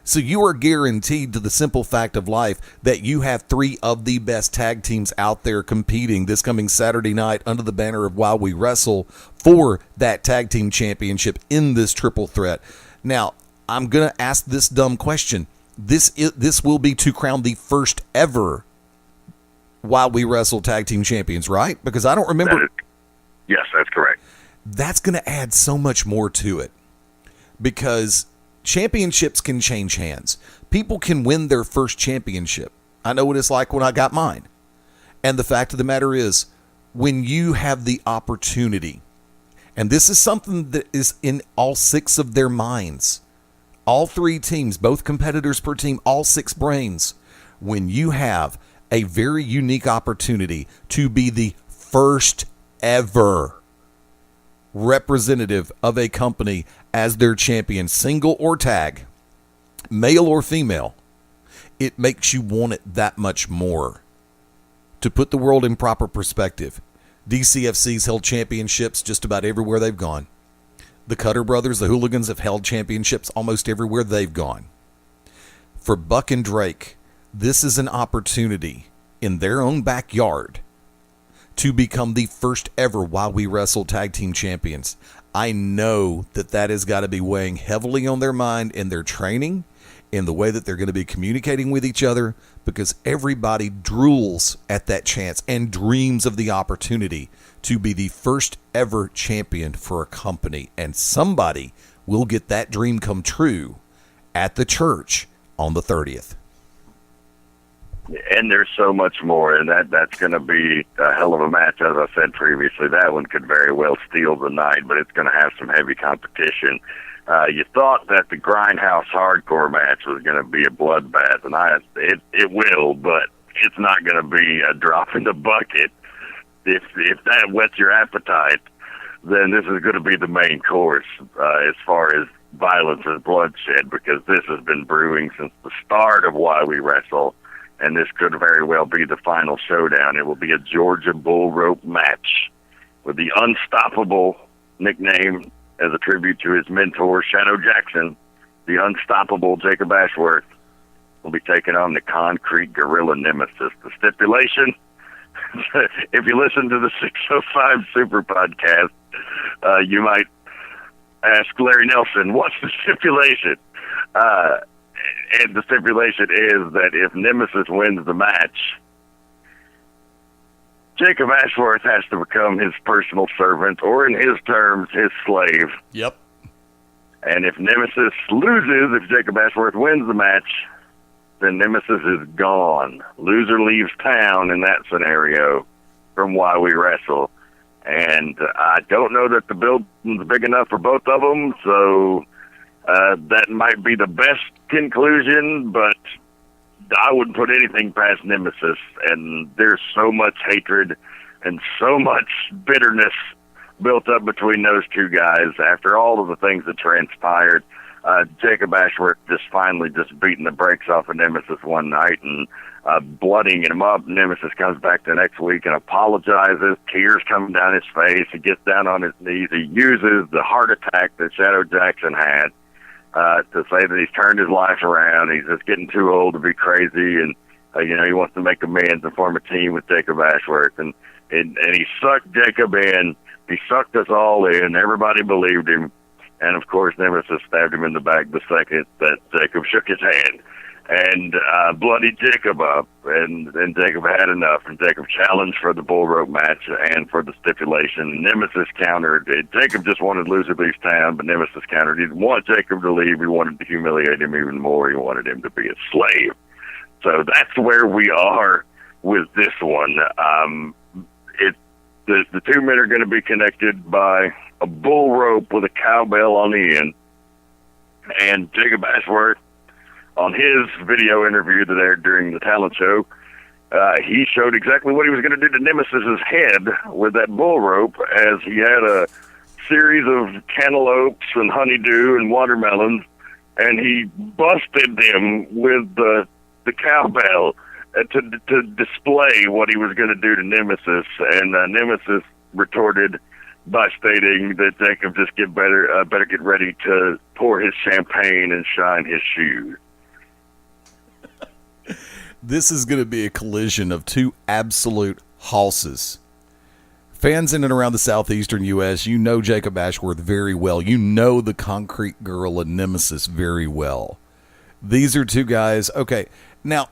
So you are guaranteed, to the simple fact of life, that you have three of the best tag teams out there competing this coming Saturday night under the banner of While We Wrestle for that tag team championship in this triple threat. Now, I'm going to ask this dumb question. This will be to crown the first ever While We Wrestle Tag Team Champions, right? Because I don't remember. Yes, that's correct. That's going to add so much more to it, because championships can change hands. People can win their first championship. I know what it's like when I got mine. And the fact of the matter is, when you have the opportunity, and this is something that is in all 6 of their minds, all 3 teams, both competitors per team, all 6 brains, when you have a very unique opportunity to be the first ever representative of a company as their champion, single or tag, male or female, it makes you want it that much more. To put the world in proper perspective, DCFC's held championships just about everywhere they've gone. The Cutter Brothers, the Hooligans, have held championships almost everywhere they've gone. For Buck and Drake, this is an opportunity in their own backyard to become the first ever While We Wrestle Tag Team Champions. I know that has got to be weighing heavily on their mind in their training, in the way that they're going to be communicating with each other, because everybody drools at that chance and dreams of the opportunity to be the first ever champion for a company. And somebody will get that dream come true at the church on the 30th. And there's so much more, and that's going to be a hell of a match. As I said previously, that one could very well steal the night, but it's going to have some heavy competition. You thought that the Grindhouse Hardcore match was going to be a bloodbath, and it will, but it's not going to be a drop in the bucket. If that whets your appetite, then this is going to be the main course as far as violence and bloodshed, because this has been brewing since the start of Why We Wrestle. And this could very well be the final showdown. It will be a Georgia bull rope match with the Unstoppable nickname as a tribute to his mentor, Shadow Jackson. The Unstoppable Jacob Ashworth will be taking on the Concrete Gorilla Nemesis. The stipulation, if you listen to the 605 Super Podcast, you might ask Larry Nelson, what's the stipulation? And the stipulation is that if Nemesis wins the match, Jacob Ashworth has to become his personal servant, or in his terms, his slave. Yep. And if Nemesis loses, if Jacob Ashworth wins the match, then Nemesis is gone. Loser leaves town in that scenario from Why We Wrestle. And I don't know that the building's big enough for both of them, so that might be the best conclusion, but I wouldn't put anything past Nemesis. And there's so much hatred and so much bitterness built up between those two guys after all of the things that transpired. Jacob Ashworth finally beating the brakes off of Nemesis one night and blooding him up. Nemesis comes back the next week and apologizes, tears coming down his face. He gets down on his knees. He uses the heart attack that Shadow Jackson had to say that he's turned his life around. He's just getting too old to be crazy, and he wants to make amends and form a team with Jacob Ashworth. And he sucked Jacob in. He sucked us all in. Everybody believed him. And, of course, Nemesis stabbed him in the back the second that Jacob shook his hand and bloodied Jacob up. And Jacob had enough. And Jacob challenged for the bull rope match and for the stipulation. Nemesis countered. Jacob just wanted loser leaves town, but Nemesis countered. He didn't want Jacob to leave. He wanted to humiliate him even more. He wanted him to be a slave. So that's where we are with this one. The two men are going to be connected by a bull rope with a cowbell on the end. And Jacob Ashworth, on his video interview that aired during the talent show, he showed exactly what he was going to do to Nemesis's head with that bull rope, as he had a series of cantaloupes and honeydew and watermelons, and he busted them with the cowbell to display what he was going to do to Nemesis. And Nemesis retorted by stating that Jacob just better get ready to pour his champagne and shine his shoes. This is going to be a collision of two absolute hosses. Fans in and around the southeastern U.S., you know Jacob Ashworth very well. You know the Concrete Gorilla Nemesis very well. These are two guys. Okay. Now,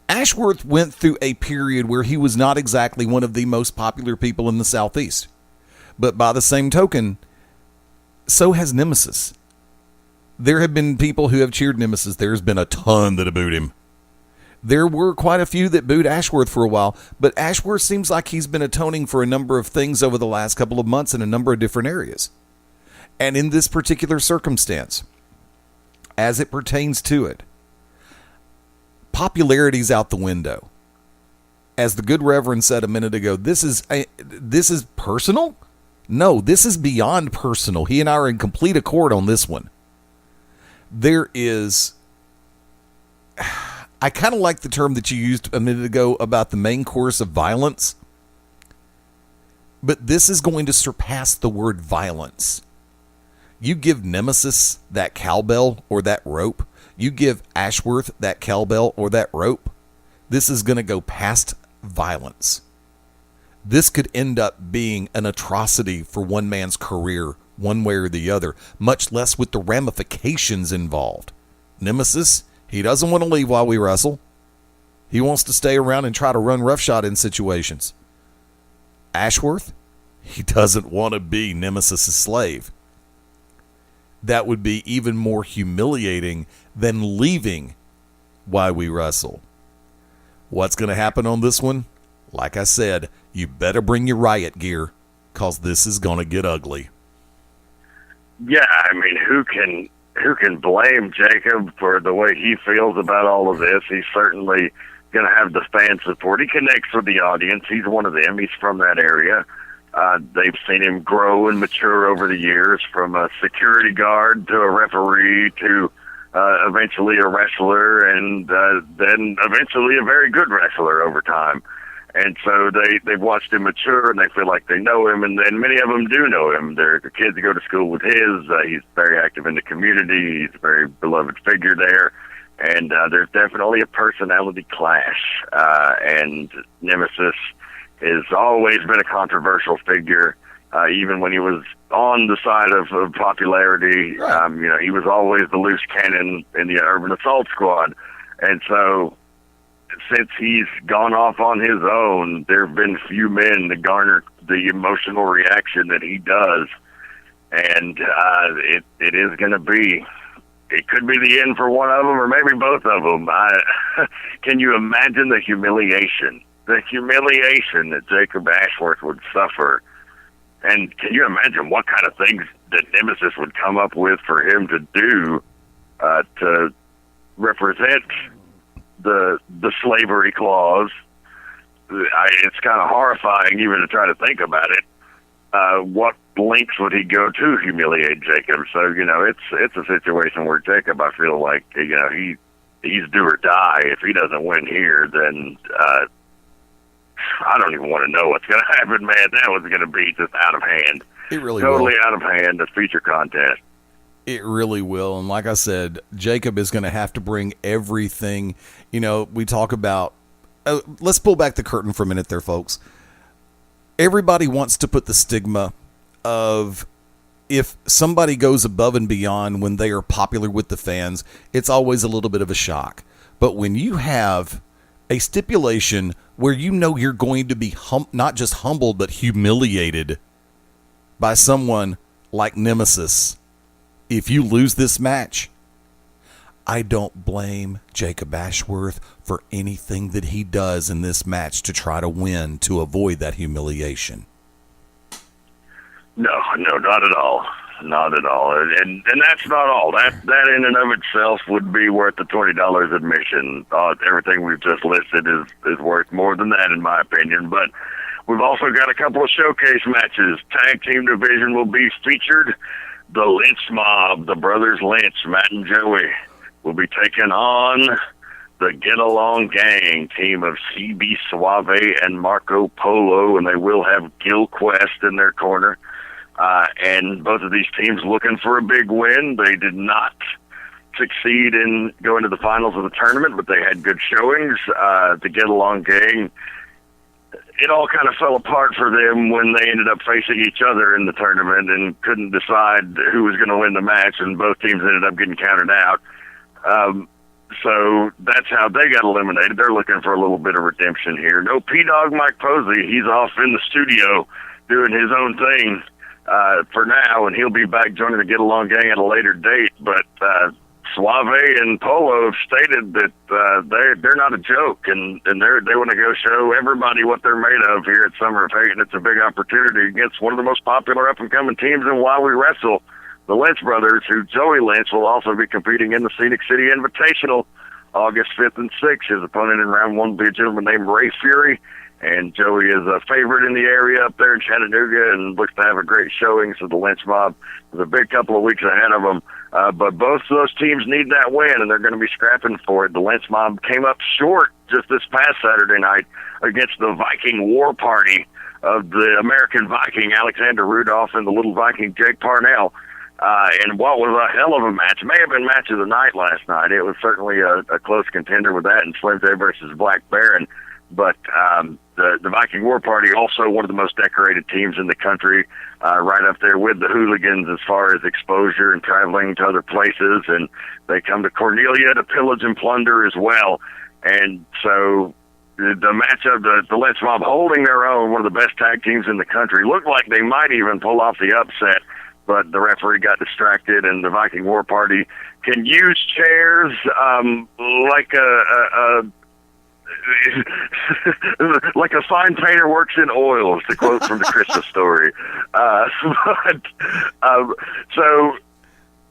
Ashworth went through a period where he was not exactly one of the most popular people in the Southeast. But by the same token, so has Nemesis. There have been people who have cheered Nemesis. There's been a ton that have booed him. There were quite a few that booed Ashworth for a while, but Ashworth seems like he's been atoning for a number of things over the last couple of months in a number of different areas. And in this particular circumstance, as it pertains to it, popularity's out the window. As the good Reverend said a minute ago, this is personal? No, this is beyond personal. He and I are in complete accord on this one. There is... I kind of like the term that you used a minute ago about the main course of violence. But this is going to surpass the word violence. You give Nemesis that cowbell or that rope. You give Ashworth that cowbell or that rope. This is going to go past violence. This could end up being an atrocity for one man's career, one way or the other, much less with the ramifications involved. Nemesis, he doesn't want to leave while we wrestle. He wants to stay around and try to run roughshod in situations. Ashworth, he doesn't want to be Nemesis' slave. That would be even more humiliating than leaving while we wrestle. What's going to happen on this one? Like I said, you better bring your riot gear, because this is going to get ugly. Yeah, I mean, who can blame Jacob for the way he feels about all of this? He's certainly going to have the fan support. He connects with the audience. He's one of them. He's from that area. They've seen him grow and mature over the years, from a security guard to a referee to eventually a wrestler, and then eventually a very good wrestler over time. And so they've watched him mature, and they feel like they know him, and many of them do know him. They're the kids that go to school with his. He's very active in the community. He's a very beloved figure there. And there's definitely a personality clash. And Nemesis has always been a controversial figure, even when he was on the side of popularity. Right. He was always the loose cannon in the Urban Assault Squad. And so since he's gone off on his own, there have been few men to garner the emotional reaction that he does. And it is going to be, it could be the end for one of them or maybe both of them. Can you imagine the humiliation? The humiliation that Jacob Ashworth would suffer. And can you imagine what kind of things that Nemesis would come up with for him to do to represent the slavery clause? It's kind of horrifying even to try to think about it. What lengths would he go to humiliate Jacob? So, it's a situation where Jacob, I feel like, he's do or die. If he doesn't win here, then I don't even want to know what's going to happen, man. That was going to be just out of hand. It really totally will. Out of hand, the feature contest. It really will. And like I said, Jacob is going to have to bring everything. We talk about, let's pull back the curtain for a minute there, folks. Everybody wants to put the stigma of, if somebody goes above and beyond when they are popular with the fans, it's always a little bit of a shock. But when you have a stipulation where you're going to be not just humbled, but humiliated by someone like Nemesis, if you lose this match, I don't blame Jacob Ashworth for anything that he does in this match to try to win, to avoid that humiliation. No, not at all. Not at all. And that's not all. That in and of itself would be worth the $20 admission. Everything we've just listed is worth more than that, in my opinion. But we've also got a couple of showcase matches. Tag team division will be featured. The Lynch Mob, the brothers Lynch, Matt and Joey, will be taking on the Get Along Gang team of CB Suave and Marco Polo, and they will have Gil Quest in their corner. And both of these teams looking for a big win. They did not succeed in going to the finals of the tournament, but they had good showings. The Get Along Gang, it all kind of fell apart for them when they ended up facing each other in the tournament and couldn't decide who was going to win the match, and both teams ended up getting counted out. So that's how they got eliminated. They're looking for a little bit of redemption here. No P-Dog Mike Posey. He's off in the studio doing his own thing for now, and he'll be back joining the Get Along gang at a later date. But Suave and Polo have stated that they're not a joke, and they want to go show everybody what they're made of here at Summer of Hate, and it's a big opportunity against one of the most popular up-and-coming teams in While We Wrestle, the Lynch brothers, who Joey Lynch will also be competing in the Scenic City Invitational August 5th and 6th. His opponent in round one will be a gentleman named Ray Fury, and Joey is a favorite in the area up there in Chattanooga and looks to have a great showing, so the Lynch mob is a big couple of weeks ahead of them. But both of those teams need that win, and they're going to be scrapping for it. The Lynch mob came up short just this past Saturday night against the Viking War Party of the American Viking Alexander Rudolph and the Little Viking Jake Parnell. And what was a hell of a match. May have been match of the night last night. It was certainly a close contender with that, and Slim J versus Black Baron. But the Viking War Party, also one of the most decorated teams in the country, right up there with the Hooligans as far as exposure and traveling to other places. And they come to Cornelia to pillage and plunder as well. And so the matchup, the Lynch mob holding their own, one of the best tag teams in the country, looked like they might even pull off the upset. But the referee got distracted, and the Viking War Party can use chairs like like a fine painter works in oils, to quote from the Christmas story. So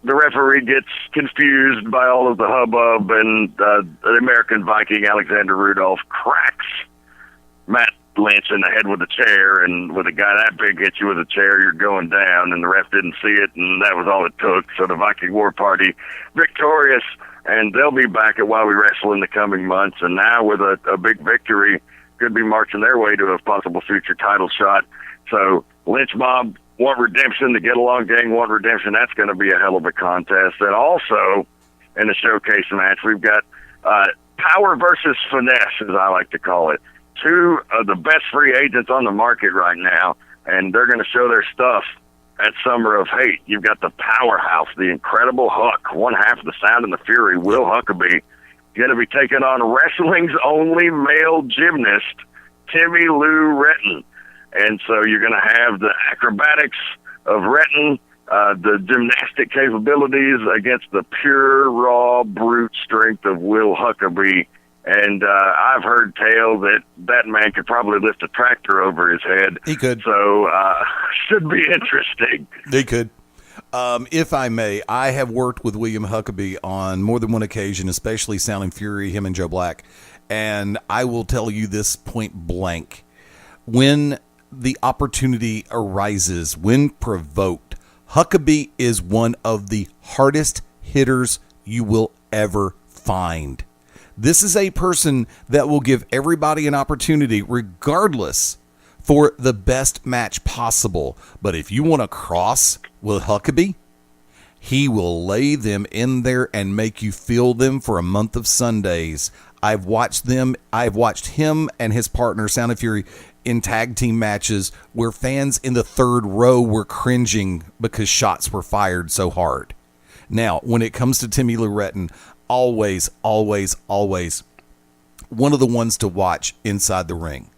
the referee gets confused by all of the hubbub, and the American Viking Alexander Rudolph cracks Matt Lynch in the head with a chair, and with a guy that big hit you with a chair, you're going down, and the ref didn't see it, and that was all it took. So the Viking War Party victorious, and they'll be back at While We Wrestle in the coming months, and now with a big victory, could be marching their way to a possible future title shot. So Lynch mob want redemption, the Get Along gang want redemption. That's going to be a hell of a contest. And also in the showcase match, we've got power versus finesse, as I like to call it. Two of the best free agents on the market right now, and they're going to show their stuff at Summer of Hate. You've got the powerhouse, the Incredible Huck, one half of the Sound and the Fury, Will Huckabee, going to be taking on wrestling's only male gymnast, Timmy Lou Retton. And so you're going to have the acrobatics of Retton, the gymnastic capabilities against the pure, raw, brute strength of Will Huckabee. And I've heard tale that man could probably lift a tractor over his head. He could. So should be interesting. He could. If I may, I have worked with William Huckabee on more than one occasion, especially Sound and Fury, him and Joe Black. And I will tell you this point blank. When the opportunity arises, when provoked, Huckabee is one of the hardest hitters you will ever find. This is a person that will give everybody an opportunity, regardless, for the best match possible. But if you want to cross with Huckabee, he will lay them in there and make you feel them for a month of Sundays. I've watched him and his partner, Sound and Fury, in tag team matches where fans in the third row were cringing because shots were fired so hard. Now, when it comes to Timmy Lou Retton, always one of the ones to watch inside the ring.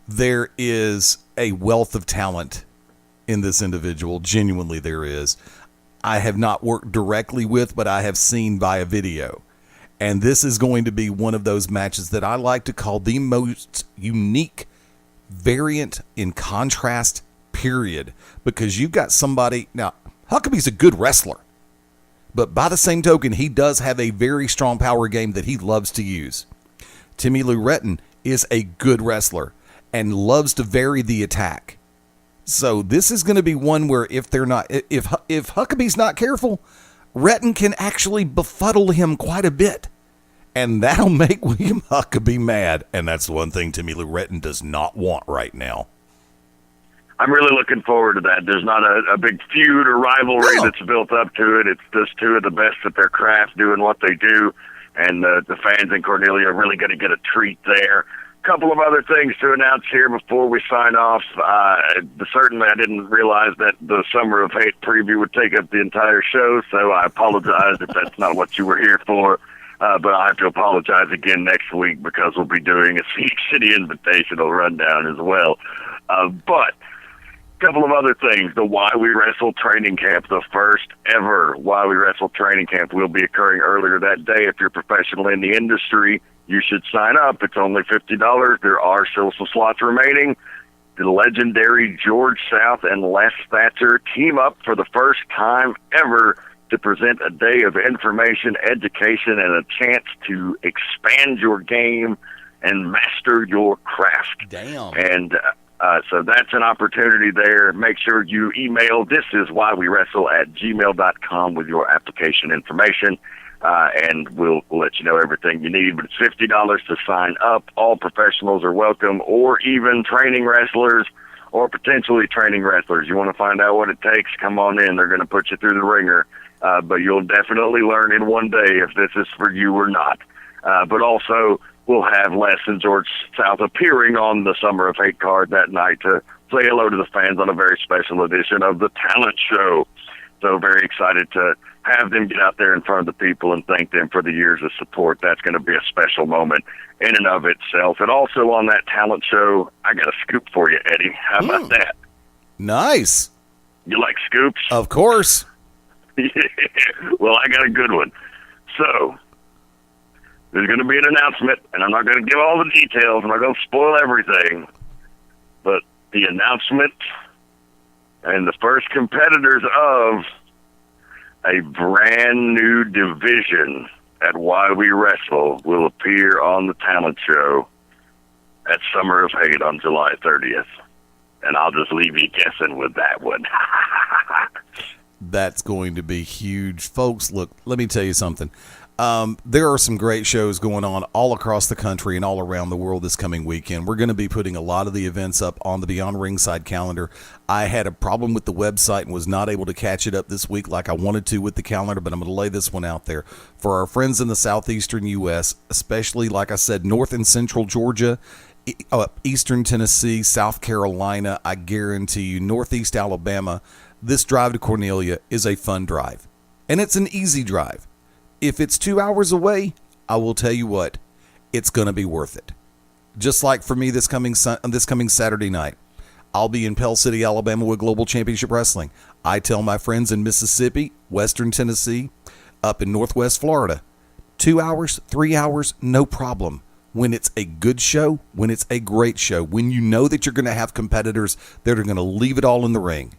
There is a wealth of talent in this individual. Genuinely there is. I have not worked directly with, but I have seen via video. And this is going to be one of those matches that I like to call the most unique variant in contrast, period. Because you've got somebody... Now, Huckabee's a good wrestler. But by the same token, he does have a very strong power game that he loves to use. Timmy Lou Retton is a good wrestler and loves to vary the attack. So this is going to be one where if Huckabee's not careful, Retton can actually befuddle him quite a bit. And that'll make William Huckabee mad. And that's the one thing Timmy Lou Retton does not want right now. I'm really looking forward to that. There's not a big feud or rivalry that's built up to it. It's just two of the best at their craft doing what they do. And the fans in Cornelia are really going to get a treat there. couple of other things to announce here before we sign off. Certainly, I didn't realize that the Summer of Hate preview would take up the entire show, so I apologize if that's not what you were here for. But I have to apologize again next week because we'll be doing a Phoenix City Invitational rundown as well. But a couple of other things. The Why We Wrestle training camp, the first ever Why We Wrestle training camp, will be occurring earlier that day. If you're professional in the industry, you should sign up. It's only $50. There are still some slots remaining. The legendary George South and Les Thatcher team up for the first time ever to present a day of information, education, and a chance to expand your game and master your craft. Damn. And so that's an opportunity there. Make sure you email thisiswhywewrestle@gmail.com with your application information. And we'll let you know everything you need. But it's $50 to sign up. All professionals are welcome, or even training wrestlers or potentially training wrestlers. You want to find out what it takes, come on in. They're going to put you through the ringer. But you'll definitely learn in one day if this is for you or not. But also, we'll have Les and George South appearing on the Summer of Hate card that night to say hello to the fans on a very special edition of the Talent Show. So very excited to have them get out there in front of the people and thank them for the years of support. That's going to be a special moment in and of itself. And also on that talent show, I got a scoop for you, Eddie. How about that? Nice. You like scoops? Of course. Well, I got a good one. So, there's going to be an announcement, and I'm not going to give all the details. I'm not going to spoil everything. But the announcement and the first competitors of a brand new division at Why We Wrestle will appear on the talent show at Summer of Hate on July 30th. And I'll just leave you guessing with that one. That's going to be huge. Folks, look, let me tell you something. There are some great shows going on all across the country and all around the world this coming weekend. We're going to be putting a lot of the events up on the Beyond Ringside calendar. I had a problem with the website and was not able to catch it up this week like I wanted to with the calendar, but I'm going to lay this one out there. For our friends in the southeastern U.S., especially, like I said, north and central Georgia, eastern Tennessee, South Carolina, I guarantee you, northeast Alabama, this drive to Cornelia is a fun drive. And it's an easy drive. If it's 2 hours away, I will tell you what, it's going to be worth it. Just like for me this coming Saturday night, I'll be in Pell City, Alabama with Global Championship Wrestling. I tell my friends in Mississippi, Western Tennessee, up in Northwest Florida, 2 hours, 3 hours, no problem. When it's a good show, when it's a great show, when you know that you're going to have competitors that are going to leave it all in the ring,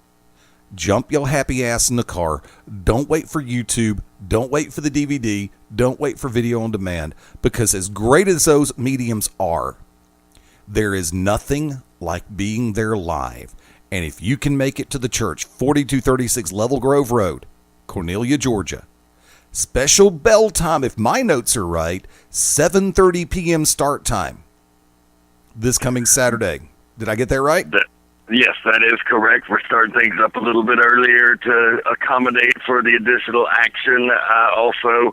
jump your happy ass in the car. Don't wait for YouTube. Don't wait for the DVD. Don't wait for video on demand. Because as great as those mediums are, there is nothing like being there live. And if you can make it to the church, 4236 Level Grove Road, Cornelia, Georgia, special bell time, if my notes are right, 7:30 p.m. start time this coming Saturday. Did I get that right? Yes, that is correct. We're starting things up a little bit earlier to accommodate for the additional action. Also,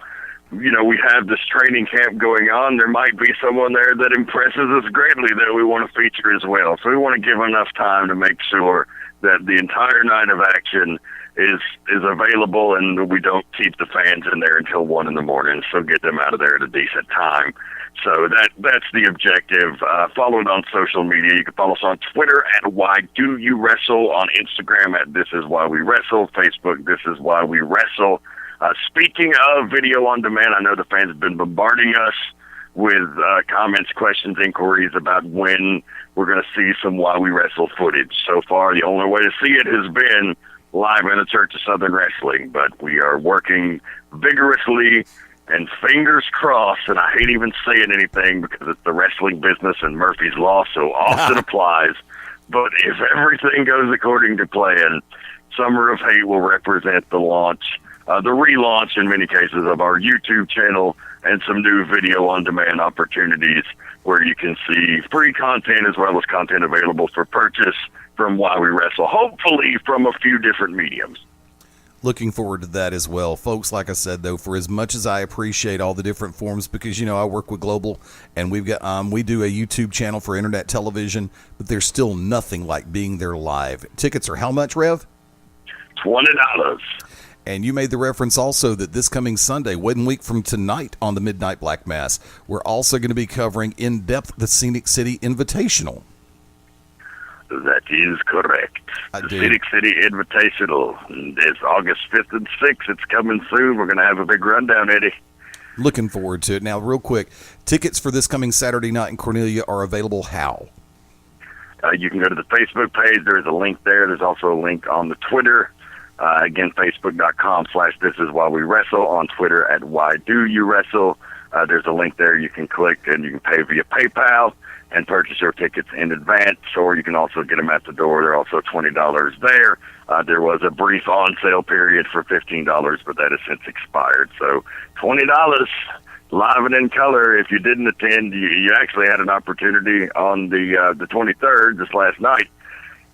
you know, we have this training camp going on. There might be someone there that impresses us greatly that we want to feature as well. So we want to give enough time to make sure that the entire night of action is available and we don't keep the fans in there until 1 a.m. So get them out of there at a decent time. So that's the objective. Follow it on social media. You can follow us on Twitter at Why Do You Wrestle, on Instagram at This Is Why We Wrestle, Facebook This Is Why We Wrestle. Speaking of video on demand, I know the fans have been bombarding us with comments, questions, inquiries about when we're going to see some Why We Wrestle footage. So far, the only way to see it has been live in the Church of Southern Wrestling, but we are working vigorously and fingers crossed, and I hate even saying anything because it's the wrestling business and Murphy's Law so often applies. But if everything goes according to plan, Summer of Hate will represent the launch, the relaunch in many cases of our YouTube channel and some new video on demand opportunities where you can see free content as well as content available for purchase from Why We Wrestle, hopefully from a few different mediums. Looking forward to that as well. Folks, like I said, though, for as much as I appreciate all the different forms, because, you know, I work with Global, and we do a YouTube channel for internet television, but there's still nothing like being there live. Tickets are how much, Rev? $20. And you made the reference also that this coming Sunday, 1 week from tonight on the Midnight Black Mass, we're also going to be covering in depth the Scenic City Invitational. That is correct. The Scenic City Invitational. It's August 5th and 6th. It's coming soon. We're going to have a big rundown, Eddie. Looking forward to it. Now, real quick, tickets for this coming Saturday night in Cornelia are available how? You can go to the Facebook page. There's a link there. There's also a link on the Twitter. Again, facebook.com/thisiswhywewrestle. On Twitter at whydouywrestle. There's a link there you can click, and you can pay via PayPal and purchase your tickets in advance, or you can also get them at the door. They're also $20 there. There was a brief on-sale period for $15, but that has since expired. So $20, live and in color. If you didn't attend, you actually had an opportunity on the 23rd, just last night.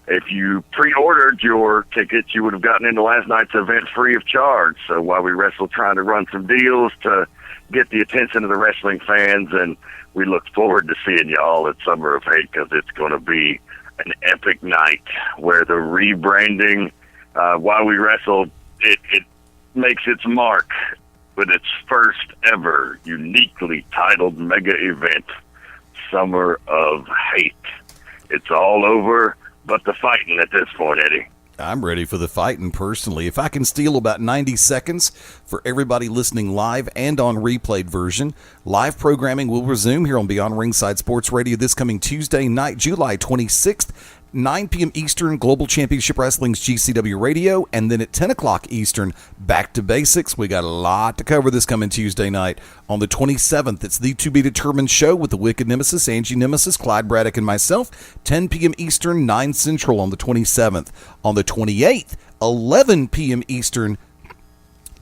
If you pre-ordered your tickets, you would have gotten into last night's event free of charge. So while we wrestle, trying to run some deals to get the attention of the wrestling fans, and we look forward to seeing y'all at Summer of Hate, because it's going to be an epic night where the rebranding, While We Wrestle, it makes its mark with its first ever uniquely titled mega event, Summer of Hate. It's all over but the fighting at this point, Eddie. I'm ready for the fighting personally. If I can steal about 90 seconds for everybody listening live and on replayed version, live programming will resume here on Beyond Ringside Sports Radio this coming Tuesday night, July 26th, 9 p.m. Eastern, Global Championship Wrestling's GCW Radio, and then at 10 o'clock Eastern, Back to Basics. We got a lot to cover this coming Tuesday night. On the 27th, it's the To Be Determined show with the Wicked Nemesis, Angie Nemesis, Clyde Braddock, and myself, 10 p.m. Eastern, 9 Central on the 27th. On the 28th, 11 p.m. Eastern,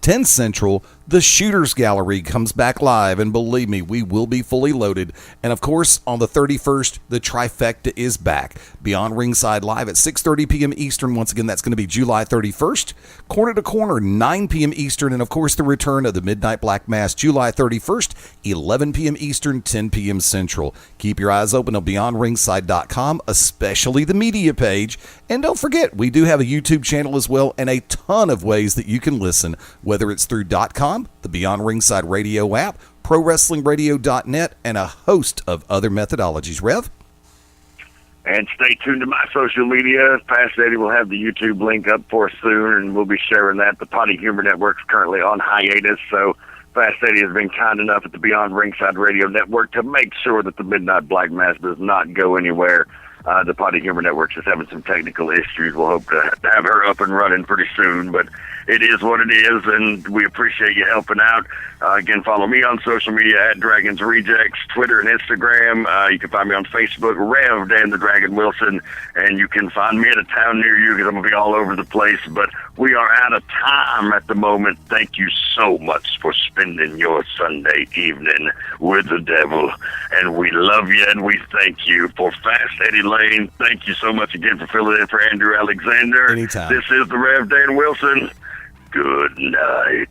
10 Central, the Shooters Gallery comes back live, and believe me, we will be fully loaded. And of course, on the 31st, the trifecta is back. Beyond Ringside live at 6:30 p.m. Eastern. Once again, that's going to be July 31st. Corner to Corner, 9 p.m. Eastern. And of course, the return of the Midnight Black Mass, July 31st, 11 p.m. Eastern, 10 p.m. Central. Keep your eyes open on BeyondRingside.com, especially the media page. And don't forget, we do have a YouTube channel as well, and a ton of ways that you can listen, whether it's through .com, the Beyond Ringside Radio app, ProWrestlingRadio.net, and a host of other methodologies. Rev? And stay tuned to my social media. Fast Eddie will have the YouTube link up for us soon, and we'll be sharing that. The Potty Humor Network is currently on hiatus, so Fast Eddie has been kind enough at the Beyond Ringside Radio Network to make sure that the Midnight Black Mass does not go anywhere. The Potty Humor Network is having some technical issues. We'll hope to have her up and running pretty soon, but it is what it is, and we appreciate you helping out. Again, follow me on social media at Dragons Rejects, Twitter and Instagram. You can find me on Facebook, Rev Dan the Dragon Wilson, and you can find me at a town near you, because I'm going to be all over the place. But we are out of time at the moment. Thank you so much for spending your Sunday evening with the devil, and we love you, and we thank you. For Fast Eddie Lane, thank you so much again for filling in for Andrew Alexander. Anytime. This is the Rev Dan Wilson. Good night.